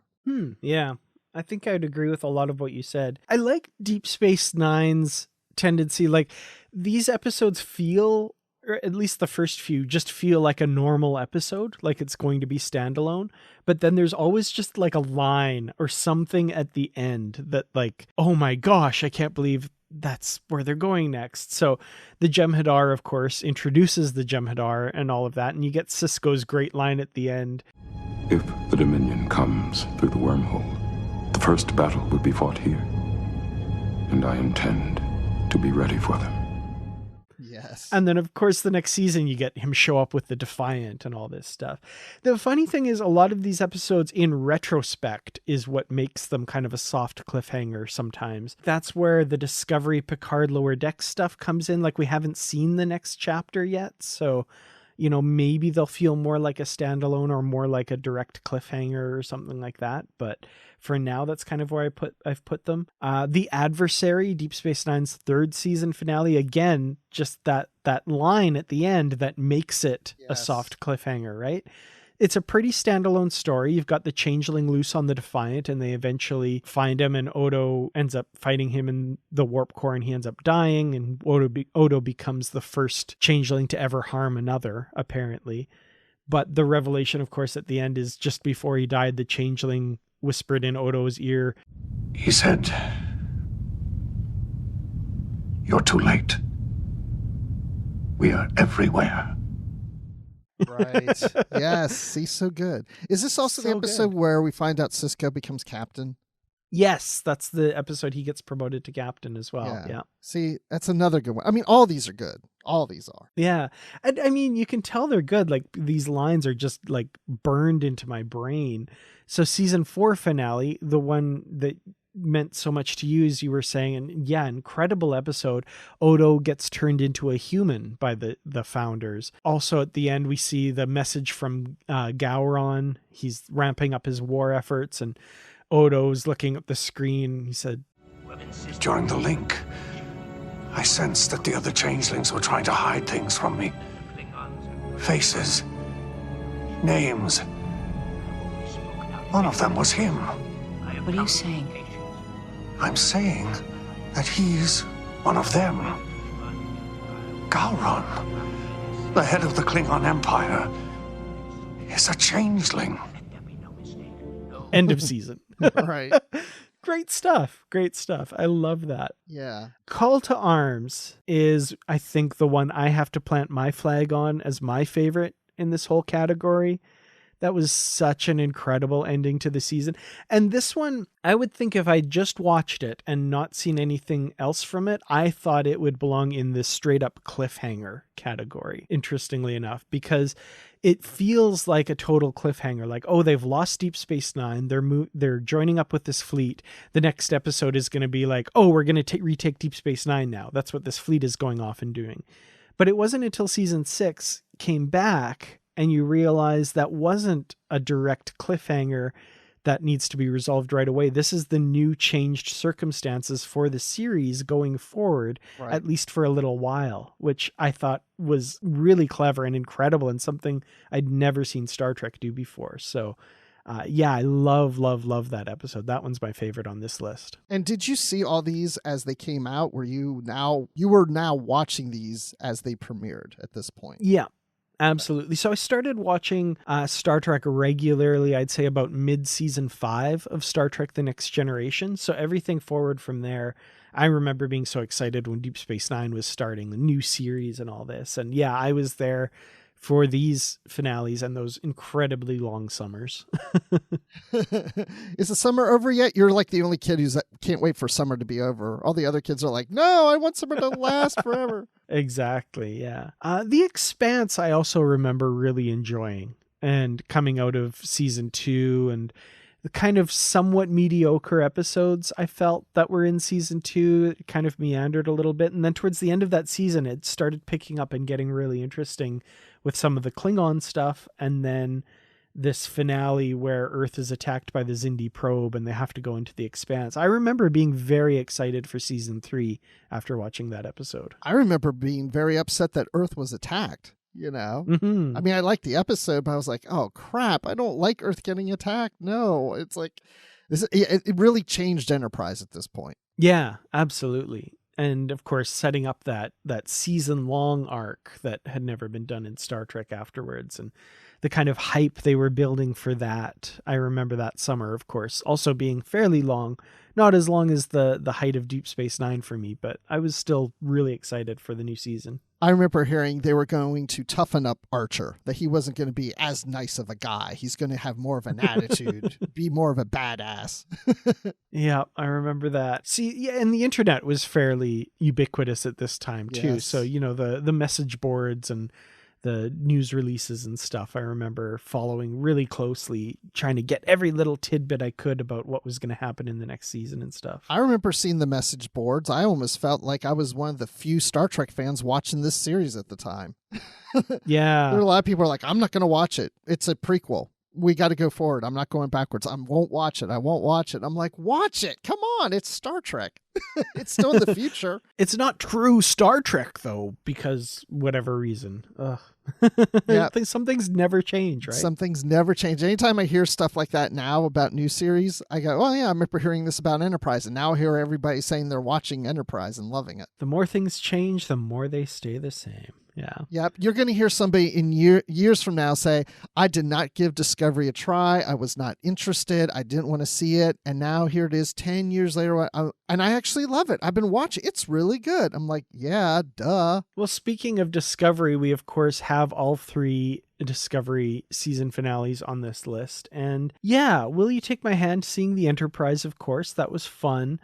Yeah, I think I'd agree with a lot of what you said. I like Deep Space Nine's tendency, like these episodes feel, or at least the first few, just feel like a normal episode, like it's going to be standalone. But then there's always just like a line or something at the end that like, oh my gosh, I can't believe that's where they're going next. So the Jem'Hadar, of course, introduces the Jem'Hadar and all of that. And you get Sisko's great line at the end. If the Dominion comes through the wormhole, the first battle would be fought here. And I intend to be ready for them. Yes. And then, of course, the next season, you get him show up with the Defiant and all this stuff. The funny thing is, a lot of these episodes in retrospect is what makes them kind of a soft cliffhanger sometimes. That's where the Discovery Picard Lower Decks stuff comes in. Like, we haven't seen the next chapter yet. So, maybe they'll feel more like a standalone or more like a direct cliffhanger or something like that. But for now, that's kind of where I've put them. The Adversary, Deep Space Nine's 3rd season finale, again, just that line at the end that makes it a soft cliffhanger, right? It's a pretty standalone story. You've got the changeling loose on the Defiant, and they eventually find him, and Odo ends up fighting him in the warp core, and he ends up dying, and Odo becomes the first changeling to ever harm another, apparently. But the revelation, of course, at the end is just before he died, the changeling whispered in Odo's ear. He said, "You're too late. We are everywhere." Right. Yes. He's so good. Is this also the episode where we find out Sisko becomes captain? Yes, that's the episode he gets promoted to captain as well. Yeah. See, that's another good one. I mean, all these are good. All these are. Yeah. And I mean, you can tell they're good. Like, these lines are just like burned into my brain. So season 4 finale, the one that meant so much to you, as you were saying, and yeah, incredible episode. Odo gets turned into a human by the founders. Also at the end, we see the message from Gowron. He's ramping up his war efforts, and Odo's looking at the screen. He said, "During the link, I sensed that the other changelings were trying to hide things from me. Faces, names. One of them was him." What are you saying? I'm saying that he's one of them. Gowron, the head of the Klingon Empire, is a changeling. End of season. Right. Great stuff. Great stuff. I love that. Yeah. Call to Arms is, I think, the one I have to plant my flag on as my favorite in this whole category. That was such an incredible ending to the season. And this one, I would think if I just watched it and not seen anything else from it, I thought it would belong in this straight up cliffhanger category, interestingly enough, because it feels like a total cliffhanger. Like, oh, they've lost Deep Space Nine. They're joining up with this fleet. The next episode is going to be like, oh, we're going to retake Deep Space Nine now. That's what this fleet is going off and doing. But it wasn't until season 6 came back and you realize that wasn't a direct cliffhanger that needs to be resolved right away. This is the new changed circumstances for the series going forward, right, at least for a little while, which I thought was really clever and incredible and something I'd never seen Star Trek do before. So yeah, I love that episode. That one's my favorite on this list. And did you see all these as they came out? You were now watching these as they premiered at this point? Yeah. Absolutely. So I started watching Star Trek regularly, I'd say about mid-season 5 of Star Trek The Next Generation. So everything forward from there, I remember being so excited when Deep Space Nine was starting, the new series and all this. And yeah, I was there for these finales and those incredibly long summers. Is the summer over yet? You're like the only kid who's can't wait for summer to be over. All the other kids are like, no, I want summer to last forever. Exactly, yeah. The Expanse I also remember really enjoying, and coming out of season 2 and the kind of somewhat mediocre episodes I felt that were in season 2, it kind of meandered a little bit. And then towards the end of that season, it started picking up and getting really interesting with some of the Klingon stuff. And then this finale where Earth is attacked by the Xindi probe and they have to go into the Expanse. I remember being very excited for season 3 after watching that episode. I remember being very upset that Earth was attacked. You know, Mm-hmm. I mean, I liked the episode, but I was like, oh, crap, I don't like Earth getting attacked. No, it's like it really changed Enterprise at this point. Yeah, absolutely. And of course, setting up that season-long arc that had never been done in Star Trek afterwards, and the kind of hype they were building for that. I remember that summer, of course, also being fairly long, not as long as the height of Deep Space Nine for me, but I was still really excited for the new season. I remember hearing they were going to toughen up Archer, that he wasn't going to be as nice of a guy. He's going to have more of an attitude, be more of a badass. Yeah, I remember that. See, yeah, and the internet was fairly ubiquitous at this time too. Yes. So, you know, the message boards and the news releases and stuff, I remember following really closely, trying to get every little tidbit I could about what was going to happen in the next season and stuff. I remember seeing the message boards. I almost felt like I was one of the few Star Trek fans watching this series at the time. Yeah. There were a lot of people who were like, I'm not going to watch it. It's a prequel. We got to go forward. I'm not going backwards. I won't watch it. I won't watch it. I'm like, watch it. Come on. It's Star Trek. It's still in the future. It's not true Star Trek, though, because whatever reason. Ugh. Yeah. Some things never change, right? Some things never change. Anytime I hear stuff like that now about new series, I go, oh, yeah, I remember hearing this about Enterprise. And now I hear everybody saying they're watching Enterprise and loving it. The more things change, the more they stay the same. Yeah. Yep. You're going to hear somebody in years from now say, I did not give Discovery a try. I was not interested. I didn't want to see it. And now here it is 10 years later. And I actually love it. I've been watching. It's really good. I'm like, yeah, duh. Well, speaking of Discovery, we, of course, have all 3 Discovery season finales on this list. And yeah, Will You Take My Hand? Seeing the Enterprise, of course, that was fun.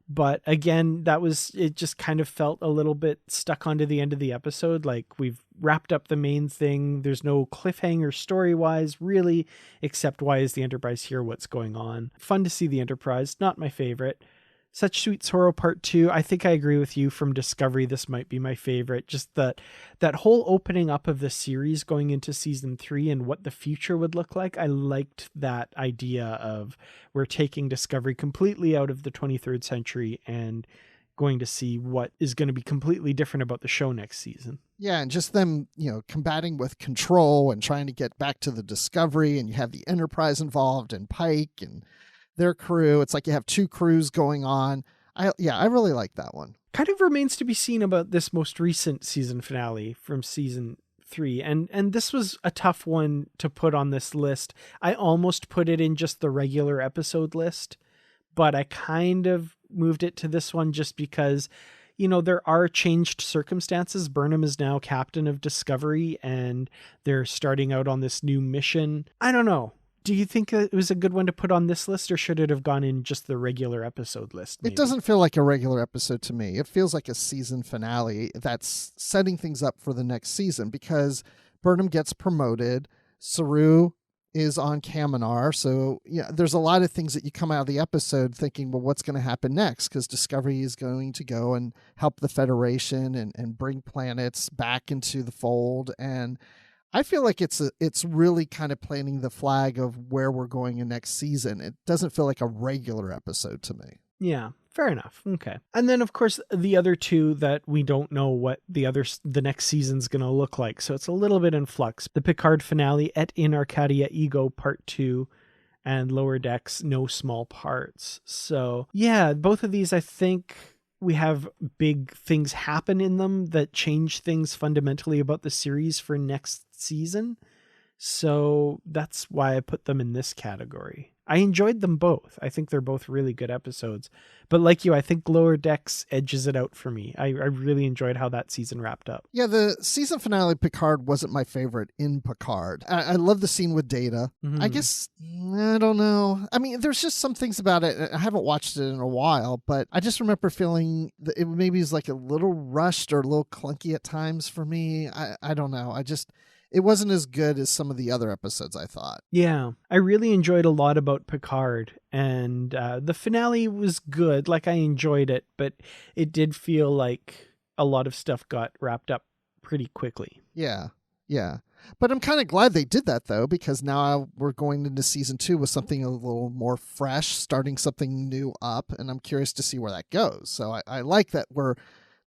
But again, it just kind of felt a little bit stuck onto the end of the episode. Like, we've wrapped up the main thing. There's no cliffhanger story-wise, really, except why is the Enterprise here? What's going on? Fun to see the Enterprise. Not my favorite. Such Sweet Sorrow Part 2. I think I agree with you. From Discovery, this might be my favorite. Just that whole opening up of the series going into season 3 and what the future would look like. I liked that idea of we're taking Discovery completely out of the 23rd century and going to see what is going to be completely different about the show next season. Yeah, and just them, combating with Control and trying to get back to the Discovery, and you have the Enterprise involved and Pike and their crew. It's like you have 2 crews going on. I really like that one. Kind of remains to be seen about this most recent season finale from season 3. And this was a tough one to put on this list. I almost put it in just the regular episode list, but I kind of moved it to this one just because, there are changed circumstances. Burnham is now captain of Discovery and they're starting out on this new mission. I don't know. Do you think it was a good one to put on this list, or should it have gone in just the regular episode list? Maybe? It doesn't feel like a regular episode to me. It feels like a season finale that's setting things up for the next season, because Burnham gets promoted. Saru is on Kaminar. So yeah, there's a lot of things that you come out of the episode thinking, well, what's going to happen next? Because Discovery is going to go and help the Federation and bring planets back into the fold. And I feel like it's really kind of planting the flag of where we're going in next season. It doesn't feel like a regular episode to me. Yeah, fair enough. Okay. And then, of course, the other two that we don't know what the next season's going to look like. So it's a little bit in flux. The Picard finale, Et in Arcadia Ego Part 2, and Lower Decks, No Small Parts. So yeah, both of these, I think we have big things happen in them that change things fundamentally about the series for next season. So that's why I put them in this category. I enjoyed them both. I think they're both really good episodes. But like you, I think Lower Decks edges it out for me. I really enjoyed how that season wrapped up. Yeah, the season finale Picard wasn't my favorite in Picard. I love the scene with Data. Mm-hmm. I guess, I don't know. I mean, there's just some things about it. I haven't watched it in a while, but I just remember feeling that it maybe is like a little rushed or a little clunky at times for me. I don't know. It wasn't as good as some of the other episodes, I thought. Yeah, I really enjoyed a lot about Picard, and the finale was good. Like, I enjoyed it, but it did feel like a lot of stuff got wrapped up pretty quickly. Yeah. But I'm kind of glad they did that, though, because now we're going into season 2 with something a little more fresh, starting something new up, and I'm curious to see where that goes. So I like that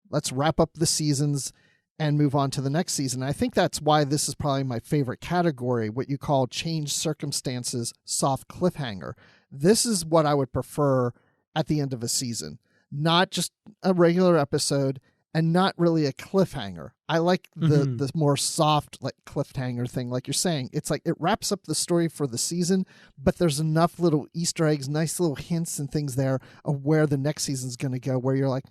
let's wrap up the seasons and move on to the next season. I think that's why this is probably my favorite category, what you call changed circumstances, soft cliffhanger. This is what I would prefer at the end of a season, not just a regular episode and not really a cliffhanger. I like the more soft like cliffhanger thing, like you're saying. It's like it wraps up the story for the season, but there's enough little Easter eggs, nice little hints and things there of where the next season's going to go, where you're like,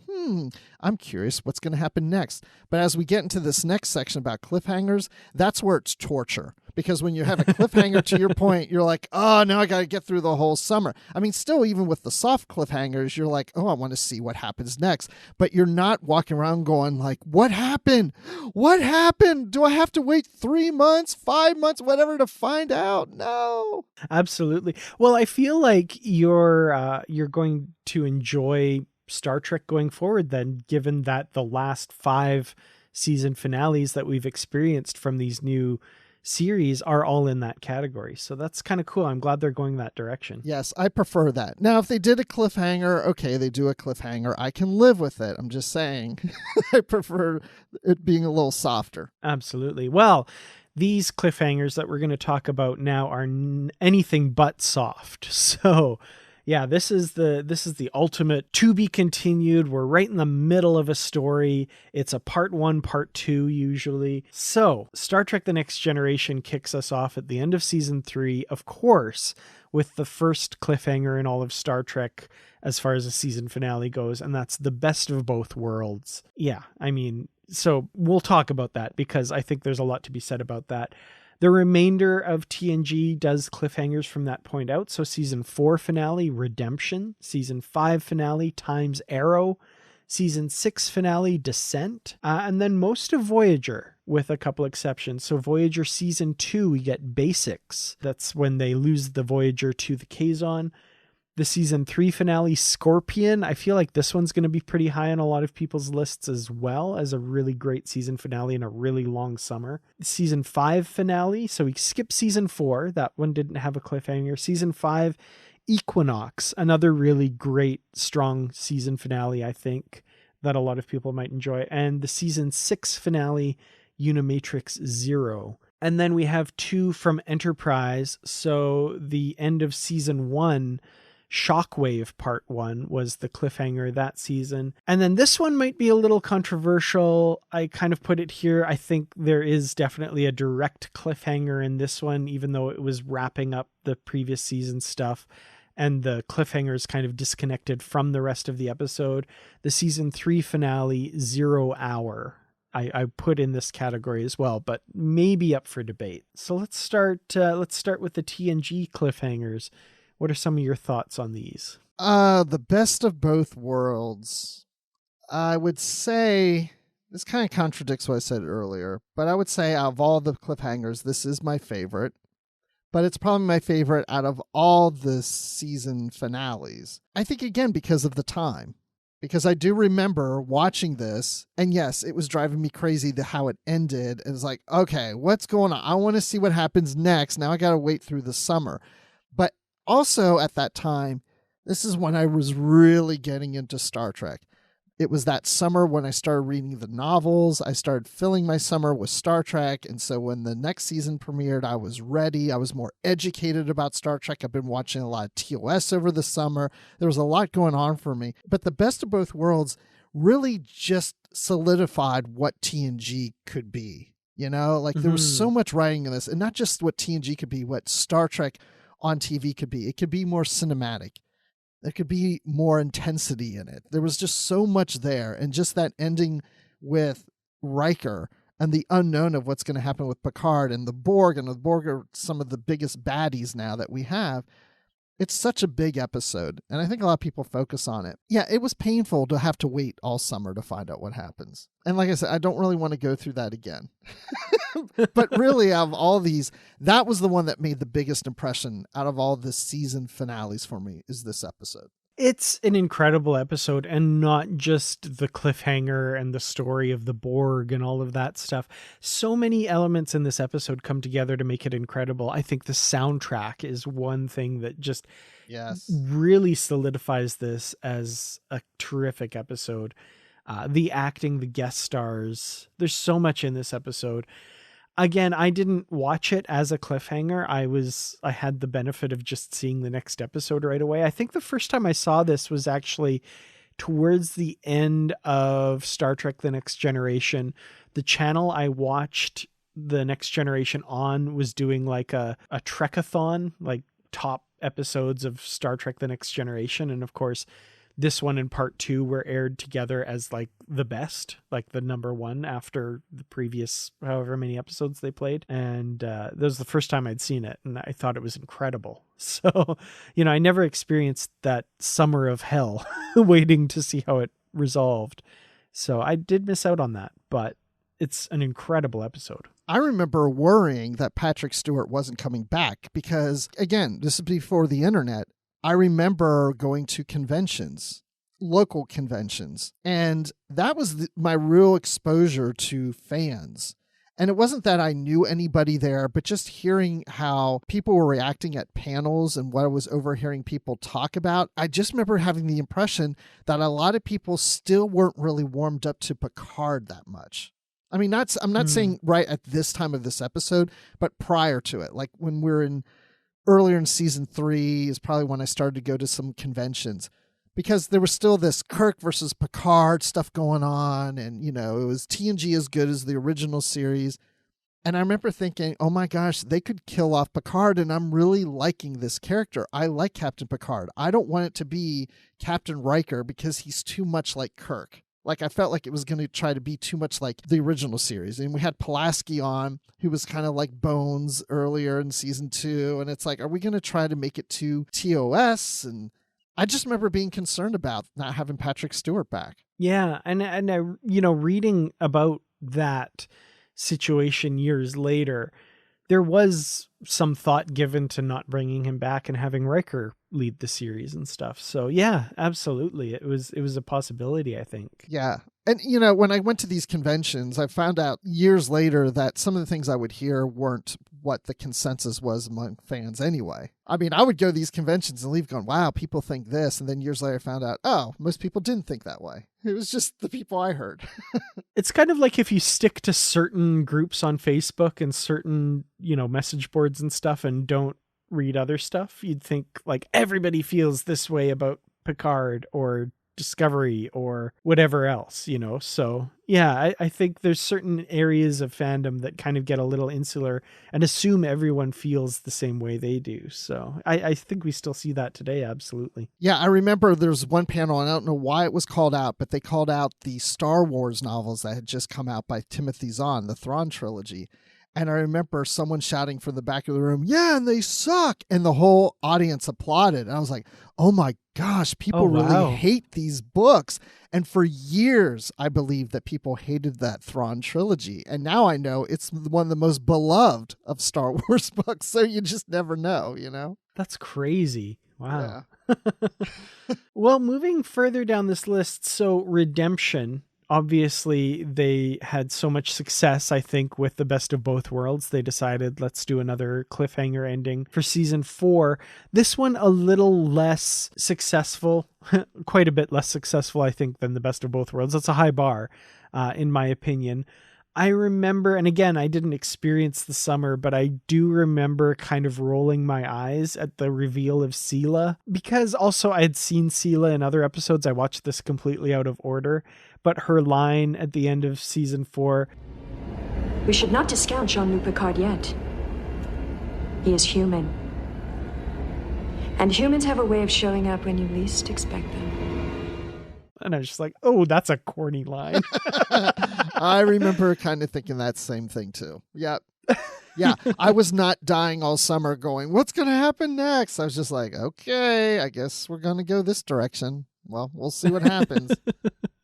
I'm curious what's going to happen next. But as we get into this next section about cliffhangers, that's where it's torture. Because when you have a cliffhanger, to your point, you're like, oh, now I got to get through the whole summer. I mean, still, even with the soft cliffhangers, you're like, oh, I want to see what happens next. But you're not walking around going like, what happened? What happened? Do I have to wait 3 months, 5 months, whatever to find out? No. Absolutely. Well, I feel like you're going to enjoy Star Trek going forward then, given that the last 5 season finales that we've experienced from these new series are all in that category. So that's kind of cool. I'm glad they're going that direction. Yes, I prefer that. Now, if they did a cliffhanger, okay, they do a cliffhanger. I can live with it. I'm just saying I prefer it being a little softer. Absolutely. Well, these cliffhangers that we're going to talk about now are anything but soft. So yeah, this is the ultimate to be continued. We're right in the middle of a story. It's a part 1, part 2 usually. So Star Trek The Next Generation kicks us off at the end of season 3, of course, with the first cliffhanger in all of Star Trek as far as a season finale goes. And that's the best of both worlds. Yeah, I mean, so we'll talk about that because I think there's a lot to be said about that. The remainder of TNG does cliffhangers from that point out. So season 4 finale, Redemption. Season 5 finale, Time's Arrow. Season 6 finale, Descent. And then most of Voyager, with a couple exceptions. So Voyager season 2, we get Basics. That's when they lose the Voyager to the Kazon. The season 3 finale, Scorpion. I feel like this one's going to be pretty high on a lot of people's lists as well, as a really great season finale and a really long summer. Season 5 finale. So we skip season 4. That one didn't have a cliffhanger. Season 5, Equinox. Another really great, strong season finale, I think, that a lot of people might enjoy. And the season 6 finale, Unimatrix Zero. And then we have 2 from Enterprise. So the end of season 1, Shockwave Part 1 was the cliffhanger that season. And then this one might be a little controversial. I kind of put it here. I think there is definitely a direct cliffhanger in this one, even though it was wrapping up the previous season stuff. and the cliffhanger is kind of disconnected from the rest of the episode. The season 3 finale, 0 Hour, I put in this category as well, but maybe up for debate. So let's start with the TNG cliffhangers. What are some of your thoughts on these? The best of both worlds. I would say this kind of contradicts what I said earlier, but I would say out of all the cliffhangers, this is my favorite. But it's probably my favorite out of all the season finales. I think, again, because of the time. Because I do remember watching this, and yes, it was driving me crazy how it ended. It was like, okay, what's going on? I want to see what happens next. Now I got to wait through the summer. But also at that time, this is when I was really getting into Star Trek. It was that summer when I started reading the novels. I started filling my summer with Star Trek. And so when the next season premiered, I was ready. I was more educated about Star Trek. I've been watching a lot of TOS over the summer. There was a lot going on for me. But the best of both worlds really just solidified what TNG could be. You know, like there was so much writing in this, and not just what TNG could be, what Star Trek on TV could be. It could be more cinematic. There could be more intensity in it. There was just so much there. And just that ending with Riker and the unknown of what's going to happen with Picard and the Borg are some of the biggest baddies now that we have. It's such a big episode, and I think a lot of people focus on it. Yeah, it was painful to have to wait all summer to find out what happens. And like I said, I don't really want to go through that again. But really, out of all these, that was the one that made the biggest impression out of all the season finales for me, is this episode. It's an incredible episode, and not just the cliffhanger and the story of the Borg and all of that stuff. So many elements in this episode come together to make it incredible. I think the soundtrack is one thing that just really solidifies this as a terrific episode. The acting, the guest stars, there's so much in this episode. Again, I didn't watch it as a cliffhanger. I had the benefit of just seeing the next episode right away. I think the first time I saw this was actually towards the end of Star Trek: The Next Generation. The channel I watched The Next Generation on was doing like a Trek-a-thon, like top episodes of Star Trek: The Next Generation. And of course, this one and part 2 were aired together as like the best, like the number one after the previous however many episodes they played. And that was the first time I'd seen it, and I thought it was incredible. So, you know, I never experienced that summer of hell waiting to see how it resolved. So I did miss out on that, but it's an incredible episode. I remember worrying that Patrick Stewart wasn't coming back because, again, this is before the internet. I remember going to conventions, local conventions, and that was my real exposure to fans. And it wasn't that I knew anybody there, but just hearing how people were reacting at panels and what I was overhearing people talk about, I just remember having the impression that a lot of people still weren't really warmed up to Picard that much. I mean, I'm not saying right at this time of this episode, but prior to it, like when we're earlier in season 3 is probably when I started to go to some conventions, because there was still this Kirk versus Picard stuff going on. And, you know, it was TNG as good as the original series. And I remember thinking, oh my gosh, they could kill off Picard. And I'm really liking this character. I like Captain Picard. I don't want it to be Captain Riker because he's too much like Kirk. Like, I felt like it was going to try to be too much like the original series. And we had Pulaski on, who was kind of like Bones earlier in season 2. And it's like, are we going to try to make it too TOS? And I just remember being concerned about not having Patrick Stewart back. Yeah. And I, you know, reading about that situation years later, there was some thought given to not bringing him back and having Riker lead the series and stuff. So yeah, absolutely. It was a possibility, I think. Yeah. And, you know, when I went to these conventions, I found out years later that some of the things I would hear weren't what the consensus was among fans anyway. I mean, I would go to these conventions and leave going, wow, people think this. And then years later I found out, oh, most people didn't think that way. It was just the people I heard. It's kind of like if you stick to certain groups on Facebook and certain, you know, message boards and stuff and don't read other stuff, you'd think like everybody feels this way about Picard or Discovery or whatever else, So yeah, I think there's certain areas of fandom that kind of get a little insular and assume everyone feels the same way they do. So I think we still see that today. Absolutely. Yeah, I remember there's one panel, and I don't know why it was called out, but they called out the Star Wars novels that had just come out by Timothy Zahn, the Thrawn trilogy. And I remember someone shouting from the back of the room, "Yeah, and they suck." And the whole audience applauded. And I was like, oh my gosh, people really hate these books. And for years, I believed that people hated that Thrawn trilogy. And now I know it's one of the most beloved of Star Wars books. So you just never know, That's crazy. Wow. Yeah. Well, moving further down this list, so Redemption. Obviously, they had so much success, I think, with the Best of Both Worlds. They decided, let's do another cliffhanger ending for season 4. This one a little less successful, quite a bit less successful, I think, than the Best of Both Worlds. That's a high bar, in my opinion. I remember, and again, I didn't experience the summer, but I do remember kind of rolling my eyes at the reveal of Sela, because also I had seen Sela in other episodes. I watched this completely out of order, but her line at the end of season 4. We should not discount Jean-Luc Picard yet. He is human. And humans have a way of showing up when you least expect them. And I was just like, oh, that's a corny line. I remember kind of thinking that same thing too. Yep. Yeah, I was not dying all summer going, what's going to happen next? I was just like, okay, I guess we're going to go this direction. Well, we'll see what happens.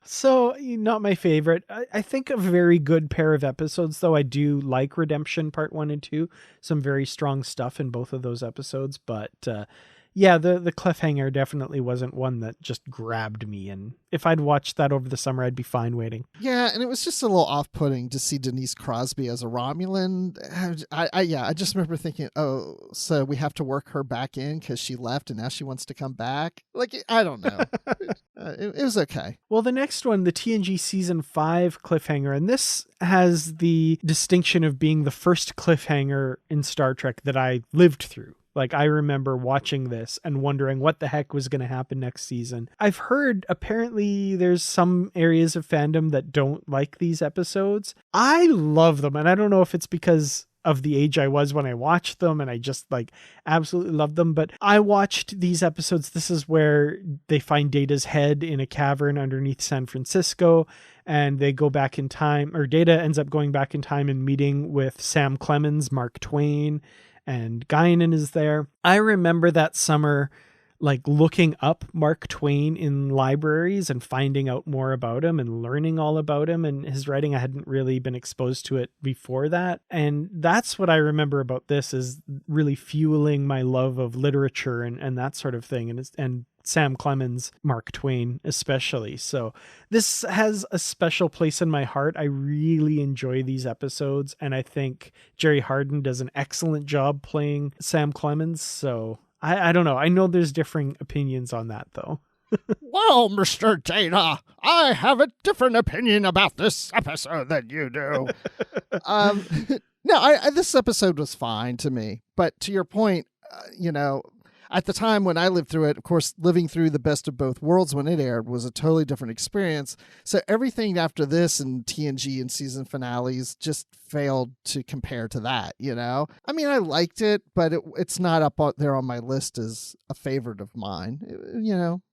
So, not my favorite. I think a very good pair of episodes, though. I do like Redemption Part 1 and 2. Some very strong stuff in both of those episodes. But yeah, the cliffhanger definitely wasn't one that just grabbed me. And if I'd watched that over the summer, I'd be fine waiting. Yeah, and it was just a little off-putting to see Denise Crosby as a Romulan. I just remember thinking, oh, so we have to work her back in because she left and now she wants to come back? Like, I don't know. It was okay. Well, the next one, the TNG Season 5 cliffhanger, and this has the distinction of being the first cliffhanger in Star Trek that I lived through. Like, I remember watching this and wondering what the heck was going to happen next season. I've heard apparently there's some areas of fandom that don't like these episodes. I love them, and I don't know if it's because of the age I was when I watched them and I just like absolutely loved them. But I watched these episodes. This is where they find Data's head in a cavern underneath San Francisco, and they go back in time, or Data ends up going back in time and meeting with Sam Clemens, Mark Twain, and Guinan is there. I remember that summer like looking up Mark Twain in libraries and finding out more about him and learning all about him and his writing. I hadn't really been exposed to it before that. And that's what I remember about this, is really fueling my love of literature and that sort of thing. And Sam Clemens, Mark Twain especially. So this has a special place in my heart. I really enjoy these episodes, and I think Jerry Hardin does an excellent job playing Sam Clemens. So I don't know. I know there's differing opinions on that, though. Well, Mr. Data, I have a different opinion about this episode than you do. No, this episode was fine to me. But to your point, at the time when I lived through it, of course, living through the Best of Both Worlds when it aired was a totally different experience. So everything after this and TNG and season finales just failed to compare to that, I mean, I liked it, but it's not up there on my list as a favorite of mine.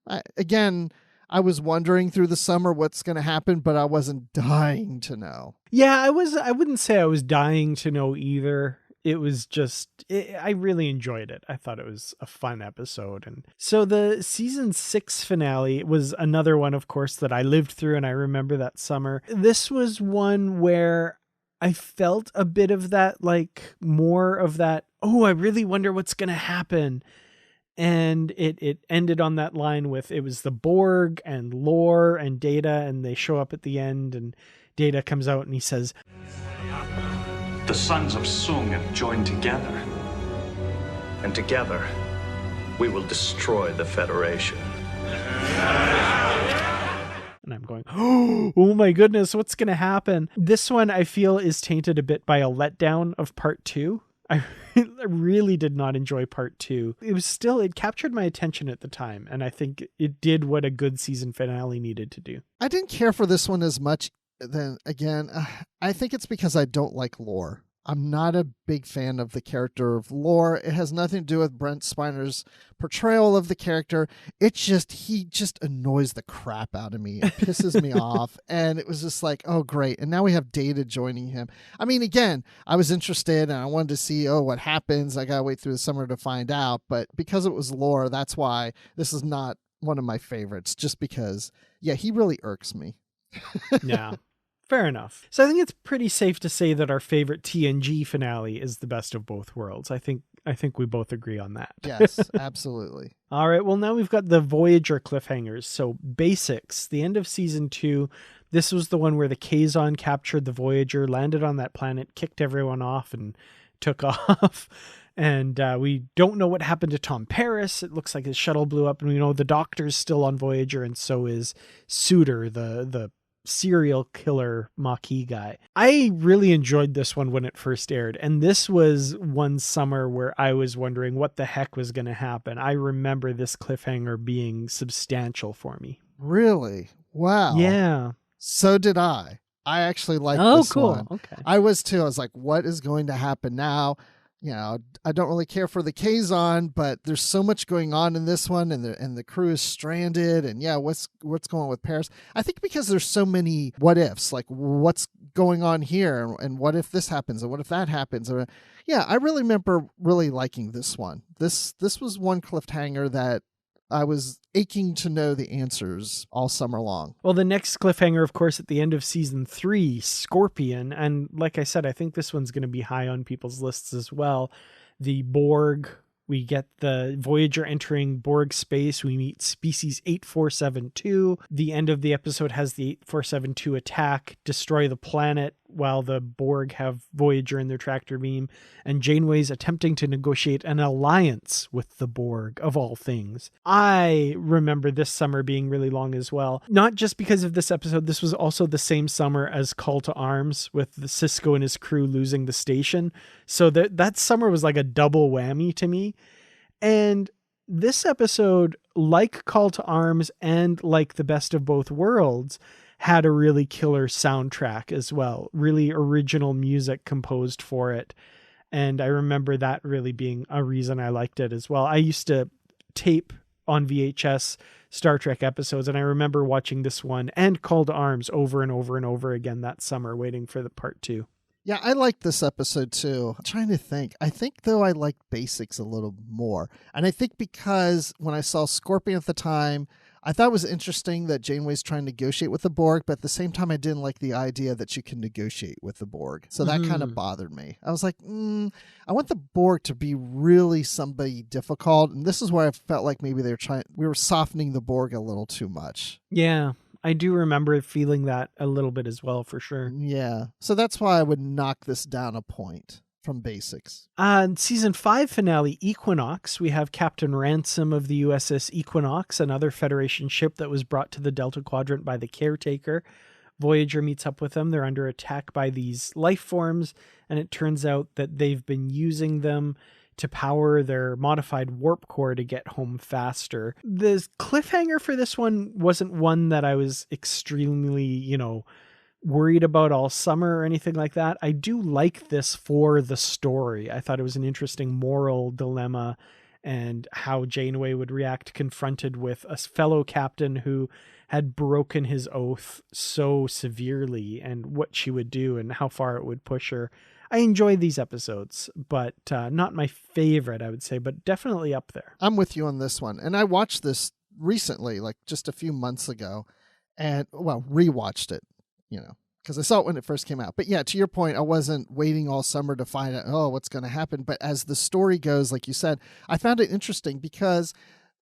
I was wondering through the summer what's going to happen, but I wasn't dying to know. Yeah, I wouldn't say I was dying to know either. It was just, I really enjoyed it. I thought it was a fun episode. And so the season 6 finale was another one, of course, that I lived through, and I remember that summer. This was one where I felt a bit of that, like more of that, oh, I really wonder what's going to happen. And it ended on that line with, it was the Borg and Lore and Data, and they show up at the end, and Data comes out and he says, the sons of Sung have joined together. And together, we will destroy the Federation. And I'm going, oh my goodness, what's going to happen? This one I feel is tainted a bit by a letdown of part 2. I really did not enjoy part 2. It captured my attention at the time, and I think it did what a good season finale needed to do. I didn't care for this one as much. Then again, I think it's because I don't like Lore. I'm not a big fan of the character of Lore. It has nothing to do with Brent Spiner's portrayal of the character. He just annoys the crap out of me. It pisses me off. And it was just like, oh, great. And now we have Data joining him. I mean, again, I was interested and I wanted to see, what happens. I got to wait through the summer to find out. But because it was Lore, that's why this is not one of my favorites. Just because, he really irks me. Yeah. Fair enough. So I think it's pretty safe to say that our favorite TNG finale is the best of both worlds. I think we both agree on that. Yes, absolutely. All right. Well, now we've got the Voyager cliffhangers. So basics, the end of season 2. This was the one where the Kazon captured the Voyager, landed on that planet, kicked everyone off, and took off. And we don't know what happened to Tom Paris. It looks like his shuttle blew up, and we know the Doctor's still on Voyager, and so is Suter, the serial killer Maquis guy. I really enjoyed this one when it first aired, and this was one summer where I was wondering what the heck was going to happen. I remember this cliffhanger being substantial for me. Really? Wow. Yeah. So did I. I actually liked this one. Okay. I was too. I was like, what is going to happen now? I don't really care for the Kazon, but there's so much going on in this one, and the crew is stranded, and what's going on with Paris? I think because there's so many what ifs, like what's going on here, and what if this happens, and what if that happens? I really remember really liking this one. This was one cliffhanger that I was aching to know the answers all summer long. Well, the next cliffhanger, of course, at the end of season 3, Scorpion. And like I said, I think this one's going to be high on people's lists as well. The Borg, we get the Voyager entering Borg space. We meet species 8472. The end of the episode has the 8472 attack, destroy the planet, while the Borg have Voyager in their tractor beam, and Janeway's attempting to negotiate an alliance with the Borg, of all things. I remember this summer being really long as well. Not just because of this episode, this was also the same summer as Call to Arms, with the Sisko and his crew losing the station. So that summer was like a double whammy to me. And this episode, like Call to Arms and like The Best of Both Worlds, had a really killer soundtrack as well. Really original music composed for it. And I remember that really being a reason I liked it as well. I used to tape on VHS Star Trek episodes, and I remember watching this one and Call to Arms over and over and over again that summer, waiting for the part 2. Yeah, I liked this episode too. I'm trying to think. I think, though, I liked Basics a little more. And I think because when I saw Scorpion at the time, I thought it was interesting that Janeway's trying to negotiate with the Borg, but at the same time, I didn't like the idea that you can negotiate with the Borg. So that kind of bothered me. I was like, I want the Borg to be really somebody difficult. And this is where I felt like maybe we were softening the Borg a little too much. Yeah, I do remember feeling that a little bit as well, for sure. Yeah. So that's why I would knock this down a point from Basics. Season 5 finale, Equinox, we have Captain Ransom of the USS Equinox, another Federation ship that was brought to the Delta Quadrant by the Caretaker. Voyager meets up with them. They're under attack by these life forms, and it turns out that they've been using them to power their modified warp core to get home faster. The cliffhanger for this one wasn't one that I was extremely, worried about all summer or anything like that. I do like this for the story. I thought it was an interesting moral dilemma, and how Janeway would react confronted with a fellow captain who had broken his oath so severely, and what she would do and how far it would push her. I enjoyed these episodes, but not my favorite, I would say, but definitely up there. I'm with you on this one. And I watched this recently, like just a few months ago, and rewatched it, because I saw it when it first came out. But yeah, to your point, I wasn't waiting all summer to find out, what's going to happen. But as the story goes, like you said, I found it interesting because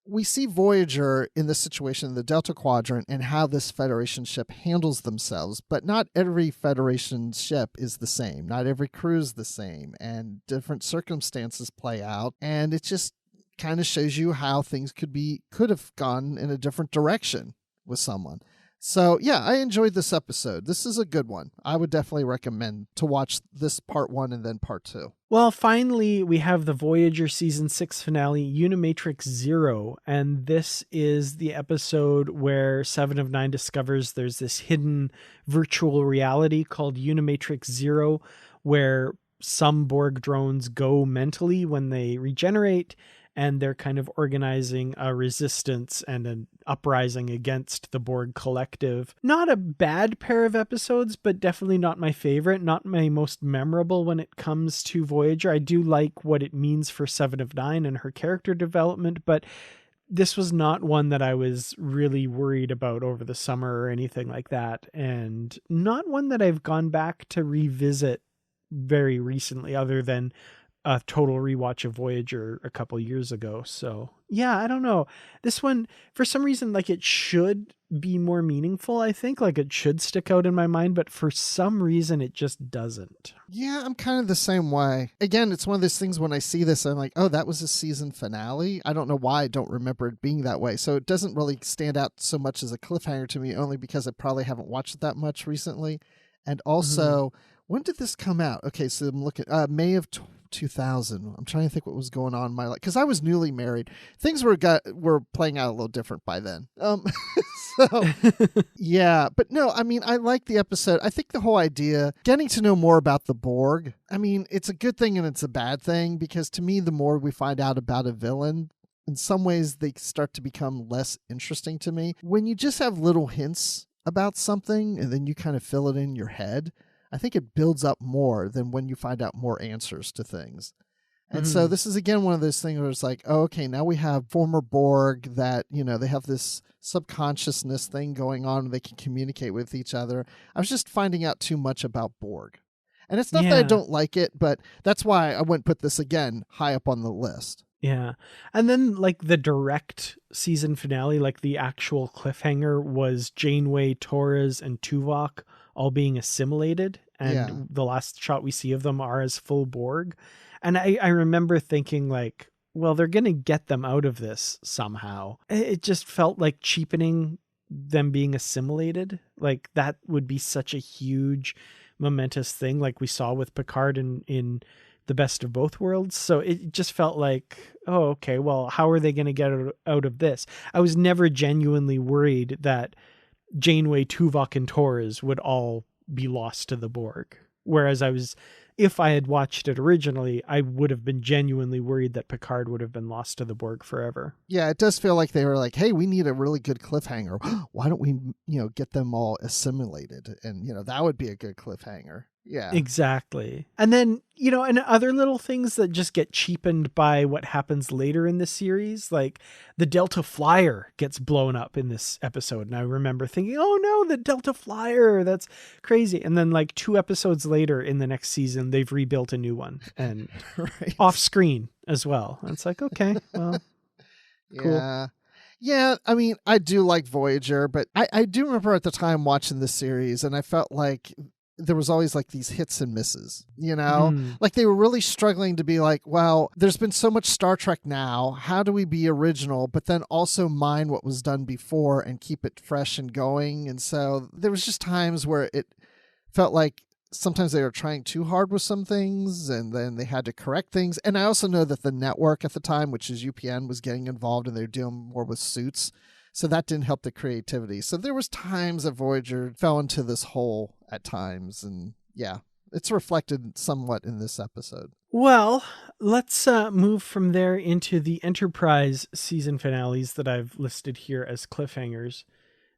we see Voyager in this situation in the Delta Quadrant and how this Federation ship handles themselves. But not every Federation ship is the same. Not every crew is the same. And different circumstances play out. And it just kind of shows you how things could have gone in a different direction with someone. So, yeah, I enjoyed this episode. This is a good one. I would definitely recommend to watch this part 1 and then part 2. Well, finally, we have the Voyager Season 6 finale, Unimatrix Zero, and this is the episode where 7 of 9 discovers there's this hidden virtual reality called Unimatrix Zero, where some Borg drones go mentally when they regenerate, and they're kind of organizing a resistance and an uprising against the Borg collective. Not a bad pair of episodes, but definitely not my favorite, not my most memorable when it comes to Voyager. I do like what it means for 7 of 9 and her character development, but this was not one that I was really worried about over the summer or anything like that, and not one that I've gone back to revisit very recently, other than a total rewatch of Voyager a couple years ago. So yeah, I don't know. This one, for some reason, like, it should be more meaningful. I think like it should stick out in my mind, but for some reason it just doesn't. Yeah, I'm kind of the same way. Again, it's one of those things when I see this, I'm like, oh, that was a season finale. I don't know why I don't remember it being that way. So it doesn't really stand out so much as a cliffhanger to me, only because I probably haven't watched it that much recently. And also, when did this come out? Okay, so I'm looking, May of 2000. I'm trying to think what was going on in my life, because I was newly married. Things were playing out a little different by then. So yeah, but no, I mean, I like the episode. I think the whole idea, getting to know more about the Borg, I mean, it's a good thing and it's a bad thing, because to me, the more we find out about a villain, in some ways they start to become less interesting to me. When you just have little hints about something and then you kind of fill it in your head, I think it builds up more than when you find out more answers to things. And so this is, again, one of those things where it's like, oh, okay, now we have former Borg that, you know, they have this subconsciousness thing going on and they can communicate with each other. I was just finding out too much about Borg. And it's not that I don't like it, but that's why I wouldn't put this, again, high up on the list. Yeah. And then like the direct season finale, like the actual cliffhanger, was Janeway, Torres, and Tuvok all being assimilated. And the last shot we see of them are as full Borg. And I remember thinking like, well, they're going to get them out of this somehow. It just felt like cheapening them being assimilated. Like that would be such a huge momentous thing, like we saw with Picard in the Best of Both Worlds. So it just felt like, oh, okay, well, how are they going to get out of this? I was never genuinely worried that Janeway, Tuvok, and Torres would all be lost to the Borg. Whereas if I had watched it originally, I would have been genuinely worried that Picard would have been lost to the Borg forever. Yeah, it does feel like they were like, hey, we need a really good cliffhanger. Why don't we, get them all assimilated? And, that would be a good cliffhanger. Yeah, exactly. And then, and other little things that just get cheapened by what happens later in the series, like the Delta Flyer gets blown up in this episode. And I remember thinking, oh no, the Delta Flyer, that's crazy. And then like 2 episodes later in the next season, they've rebuilt a new one and off screen as well. And it's like, okay, well, cool. Yeah. Yeah, I mean, I do like Voyager, but I do remember at the time watching this series, and I felt like there was always like these hits and misses, like they were really struggling to be like, well, there's been so much Star Trek now. How do we be original, but then also mine what was done before and keep it fresh and going? And so there was just times where it felt like sometimes they were trying too hard with some things and then they had to correct things. And I also know that the network at the time, which is UPN, was getting involved and they're dealing more with suits. So that didn't help the creativity. So there was times that Voyager fell into this hole at times. And yeah, it's reflected somewhat in this episode. Well, let's move from there into the Enterprise season finales that I've listed here as cliffhangers.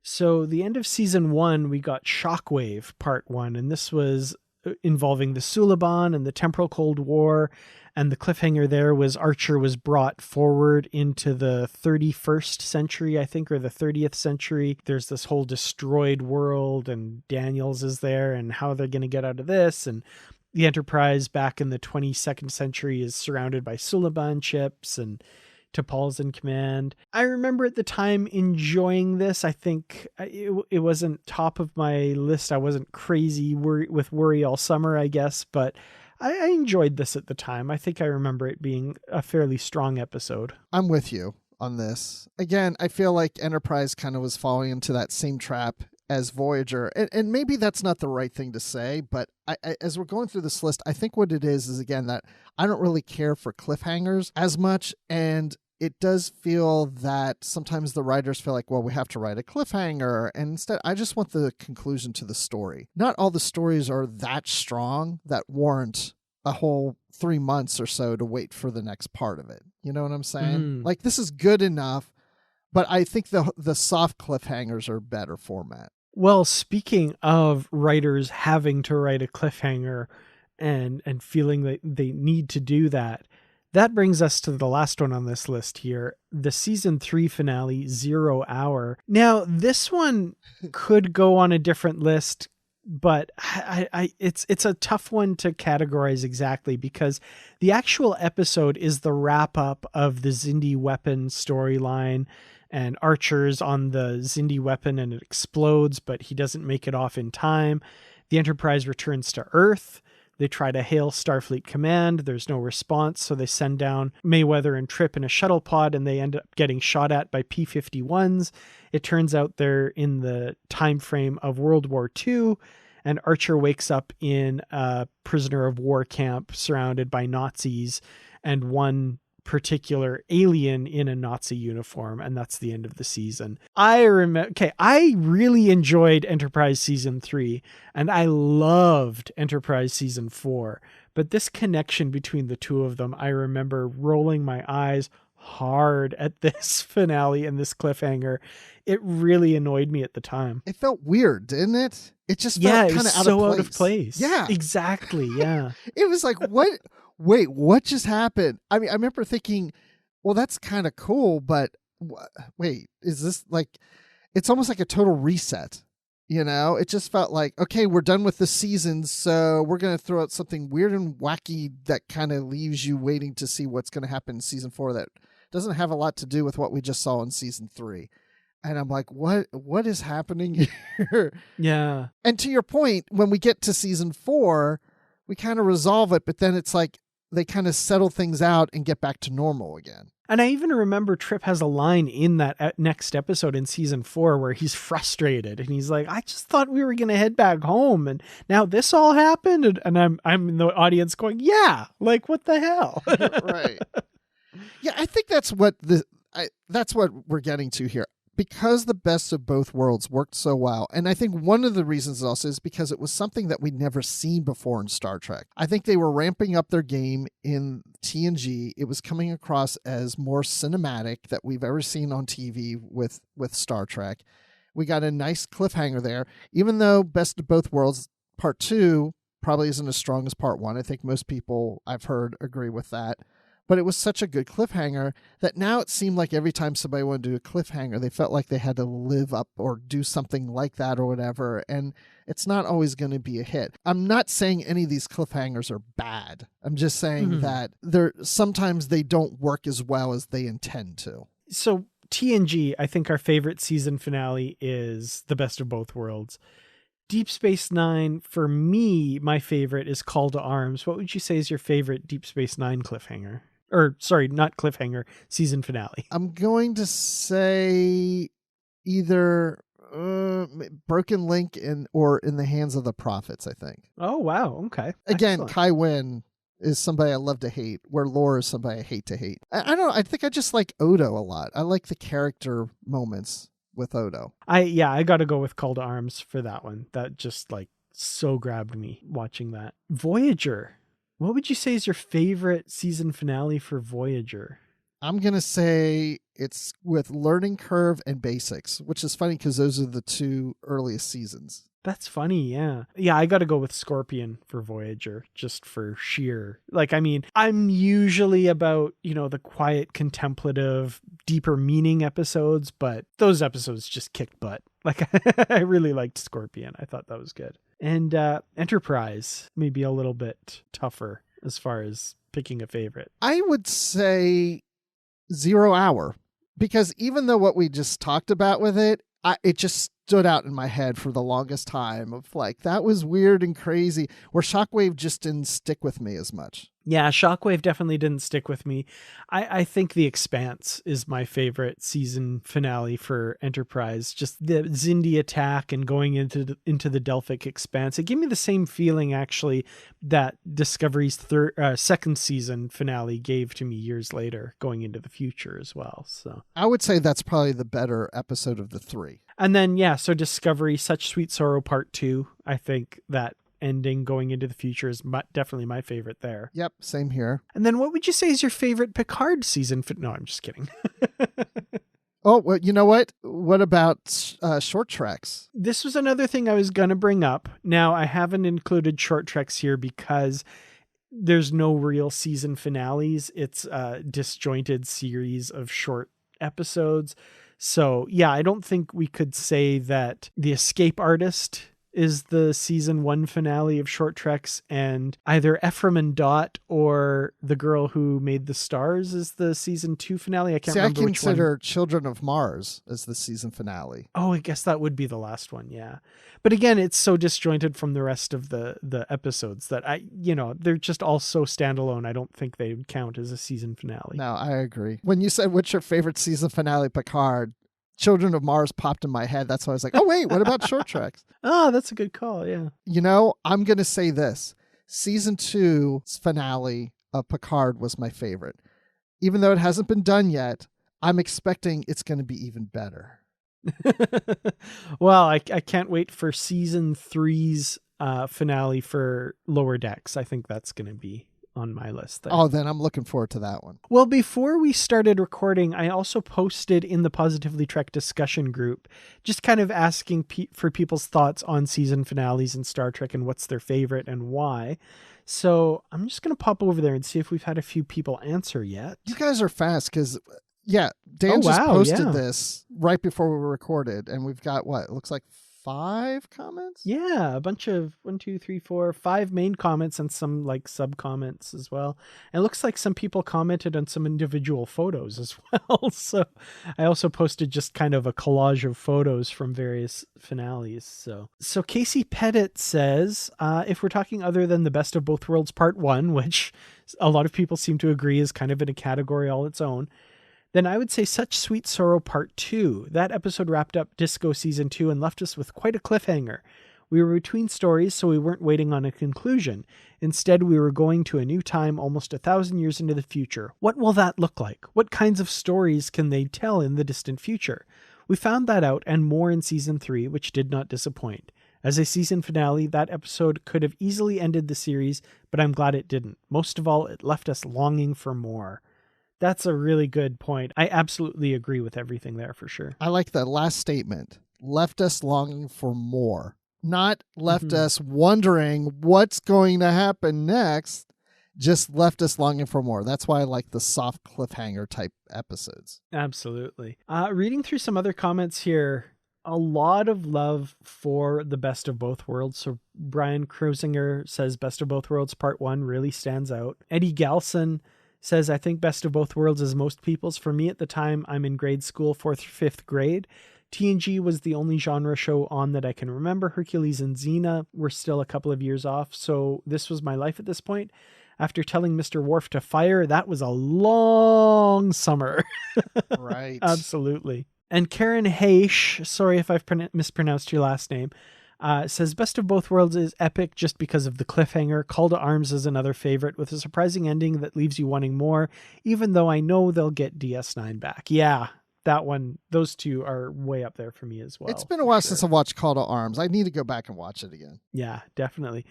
So the end of season 1, we got Shockwave Part 1, and this was involving the Suliban and the Temporal Cold War. And the cliffhanger there was Archer was brought forward into the 31st century, I think, or the 30th century. There's this whole destroyed world and Daniels is there and how they're going to get out of this. And the Enterprise back in the 22nd century is surrounded by Suliban ships and T'Pol's in command. I remember at the time enjoying this. I think it wasn't top of my list. I wasn't crazy with worry all summer, I guess, but I enjoyed this at the time. I think I remember it being a fairly strong episode. I'm with you on this. Again, I feel like Enterprise kind of was falling into that same trap as Voyager. And maybe that's not the right thing to say, but I, as we're going through this list, I think what it is again, that I don't really care for cliffhangers as much. And it does feel that sometimes the writers feel like, well, we have to write a cliffhanger. And instead, I just want the conclusion to the story. Not all the stories are that strong that warrant a whole 3 months or so to wait for the next part of it. You know what I'm saying? Like, this is good enough, but I think the soft cliffhangers are better format. Well, speaking of writers having to write a cliffhanger and feeling that they need to do that, that brings us to the last one on this list here, the season 3 finale, 0 Hour. Now, this one could go on a different list, but it's a tough one to categorize exactly, because the actual episode is the wrap up of the Xindi weapon storyline, and Archer's on the Xindi weapon and it explodes, but he doesn't make it off in time. The Enterprise returns to Earth. They try to hail Starfleet Command. There's no response, so they send down Mayweather and Trip in a shuttle pod, and they end up getting shot at by P-51s. It turns out they're in the time frame of World War II, and Archer wakes up in a prisoner of war camp surrounded by Nazis and one particular alien in a Nazi uniform, and that's the end of the season. I really enjoyed Enterprise season 3, and I loved Enterprise season 4, but this connection between the two of them, I remember rolling my eyes hard at this finale and this cliffhanger. It really annoyed me at the time. It felt weird, didn't it? It just felt kind of out of place. Yeah, exactly. Yeah. It was like, what? Wait, what just happened? I mean, I remember thinking, well, that's kind of cool, but wait, is this like, it's almost like a total reset. You know, it just felt like, okay, we're done with the season, so we're going to throw out something weird and wacky that kind of leaves you waiting to see what's going to happen in season 4 that doesn't have a lot to do with what we just saw in season 3. And I'm like, what is happening here? Yeah. And to your point, when we get to season 4, we kind of resolve it, but then it's like they kind of settle things out and get back to normal again. And I even remember Trip has a line in that next episode in season 4 where he's frustrated and he's like, I just thought we were going to head back home, and now this all happened. And I'm in the audience going, yeah, like what the hell? Right. Yeah, I think that's what we're getting to here. Because the Best of Both Worlds worked so well, and I think one of the reasons also is because it was something that we'd never seen before in Star Trek. I think they were ramping up their game in TNG. It was coming across as more cinematic that we've ever seen on TV with Star Trek. We got a nice cliffhanger there, even though Best of Both Worlds Part 2 probably isn't as strong as Part 1. I think most people I've heard agree with that. But it was such a good cliffhanger that now it seemed like every time somebody wanted to do a cliffhanger, they felt like they had to live up or do something like that or whatever. And it's not always going to be a hit. I'm not saying any of these cliffhangers are bad. I'm just saying that sometimes they don't work as well as they intend to. So TNG, I think our favorite season finale is The Best of Both Worlds. Deep Space Nine, for me, my favorite is Call to Arms. What would you say is your favorite Deep Space Nine cliffhanger? Or, sorry, not cliffhanger, season finale. I'm going to say either Broken Link or In the Hands of the Prophets, I think. Oh, wow. Okay. Again, excellent. Kai Wynn is somebody I love to hate, where Laura is somebody I hate to hate. I don't know. I think I just like Odo a lot. I like the character moments with Odo. I got to go with Call to Arms for that one. That just like so grabbed me watching that. Voyager. What would you say is your favorite season finale for Voyager? I'm going to say it's with Learning Curve and Basics, which is funny because those are the 2 earliest seasons. That's funny, yeah. Yeah, I got to go with Scorpion for Voyager, just for sheer. Like, I mean, I'm usually about, the quiet, contemplative, deeper meaning episodes, but those episodes just kicked butt. Like, I really liked Scorpion. I thought that was good. And Enterprise, maybe a little bit tougher as far as picking a favorite. I would say 0 Hour, because even though what we just talked about with it just stood out in my head for the longest time of like, that was weird and crazy, where Shockwave just didn't stick with me as much. Yeah, Shockwave definitely didn't stick with me. I think The Expanse is my favorite season finale for Enterprise. Just the Xindi attack and going into the Delphic Expanse. It gave me the same feeling, actually, that Discovery's second season finale gave to me years later, going into the future as well. So I would say that's probably the better episode of the three. And then, so Discovery, Such Sweet Sorrow Part 2, I think that ending going into the future is definitely my favorite there. Yep, same here. And then what would you say is your favorite Picard season? No, I'm just kidding. Oh, well, you know what? What about short treks? This was another thing I was going to bring up. Now, I haven't included short treks here because there's no real season finales. It's a disjointed series of short episodes. So, yeah, I don't think we could say that The Escape Artist is the season 1 finale of short treks, and either Ephraim and Dot or The Girl Who Made the Stars is the season 2 finale. I can't remember which one. I consider Children of Mars as the season finale. Oh, I guess that would be the last one. Yeah. But again, it's so disjointed from the rest of the episodes that they're just all so standalone. I don't think they would count as a season finale. No, I agree. When you said what's your favorite season finale, Picard, Children of Mars popped in my head. That's why I was like, oh, wait, what about short treks? Oh, that's a good call. Yeah. I'm going to say this. Season 2's finale of Picard was my favorite. Even though it hasn't been done yet, I'm expecting it's going to be even better. Well, I can't wait for season 3's finale for Lower Decks. I think that's going to be on my list there. Oh, then I'm looking forward to that one. Well, before we started recording, I also posted in the Positively Trek discussion group, just kind of asking for people's thoughts on season finales in Star Trek and what's their favorite and why. So I'm just going to pop over there and see if we've had a few people answer yet. You guys are fast because, Dan just posted this right before we recorded, and we've got it looks like 5 comments? Yeah, a bunch of 5 main comments and some like sub comments as well. And it looks like some people commented on some individual photos as well. So I also posted just kind of a collage of photos from various finales. So Casey Pettit says, if we're talking other than the Best of Both Worlds Part 1, which a lot of people seem to agree is kind of in a category all its own, then I would say Such Sweet Sorrow Part 2. That episode wrapped up Disco Season 2 and left us with quite a cliffhanger. We were between stories, so we weren't waiting on a conclusion. Instead, we were going to a new time almost 1,000 years into the future. What will that look like? What kinds of stories can they tell in the distant future? We found that out and more in Season 3, which did not disappoint. As a season finale, that episode could have easily ended the series, but I'm glad it didn't. Most of all, it left us longing for more. That's a really good point. I absolutely agree with everything there for sure. I like that last statement. Left us longing for more. Not left us wondering what's going to happen next. Just left us longing for more. That's why I like the soft cliffhanger type episodes. Absolutely. Reading through some other comments here, a lot of love for the Best of Both Worlds. So Brian Krosinger says Best of Both Worlds Part 1 really stands out. Eddie Galson says, I think Best of Both Worlds is most people's. For me at the time, I'm in grade school, 4th or 5th grade. TNG was the only genre show on that I can remember. Hercules and Xena were still a couple of years off, so this was my life at this point. After telling Mr. Worf to fire, that was a long summer. Right. Absolutely. And Karen Heish, sorry if I've mispronounced your last name, says Best of Both Worlds is epic just because of the cliffhanger. Call to Arms is another favorite with a surprising ending that leaves you wanting more, even though I know they'll get DS9 back. Yeah, that one, those two are way up there for me as well. It's been a while since I watched Call to Arms. I need to go back and watch it again. Yeah, definitely.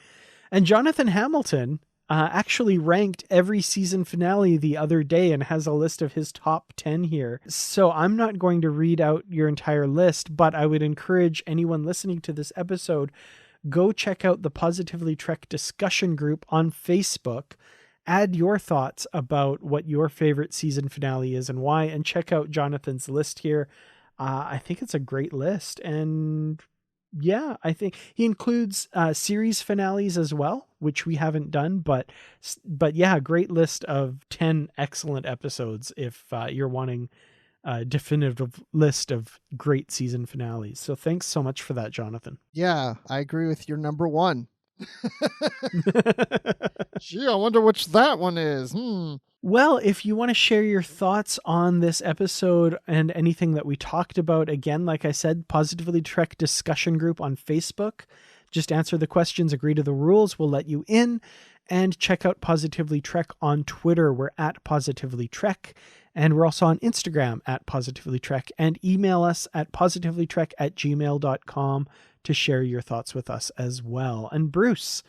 And Jonathan Hamilton actually ranked every season finale the other day and has a list of his top 10 here. So I'm not going to read out your entire list, but I would encourage anyone listening to this episode, go check out the Positively Trek discussion group on Facebook. Add your thoughts about what your favorite season finale is and why, and check out Jonathan's list here. I think it's a great list. And yeah, I think he includes series finales as well, which we haven't done, but yeah, great list of 10 excellent episodes if you're wanting a definitive list of great season finales. So thanks so much for that, Jonathan. Yeah, I agree with your number one. Gee, I wonder which that one is. Well, if you want to share your thoughts on this episode and anything that we talked about, again, like I said, Positively Trek discussion group on Facebook. Just answer the questions, agree to the rules, we'll let you in. And check out Positively Trek on Twitter. We're at Positively Trek. And we're also on Instagram at Positively Trek. And email us at positivelytrek@gmail.com to share your thoughts with us as well. And Bruce,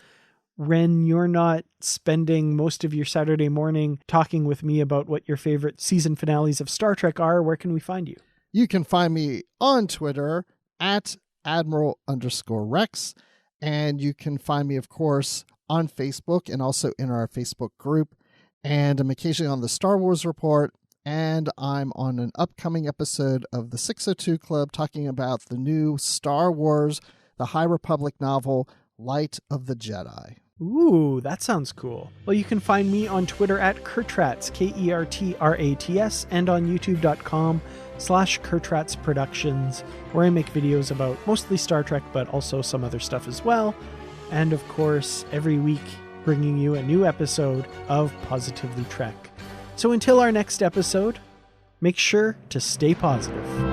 when you're not spending most of your Saturday morning talking with me about what your favorite season finales of Star Trek are, where can we find you? You can find me on Twitter at Admiral_Rex. And you can find me, of course, on Facebook and also in our Facebook group. And I'm occasionally on the Star Wars Report. And I'm on an upcoming episode of the 602 Club talking about the new Star Wars, the High Republic novel, Light of the Jedi. Ooh, that sounds cool. Well, you can find me on Twitter at Kertrats, Kertrats, and on youtube.com/Kertrats Productions, where I make videos about mostly Star Trek, but also some other stuff as well. And of course, every week, bringing you a new episode of Positively Trek. So until our next episode, make sure to stay positive.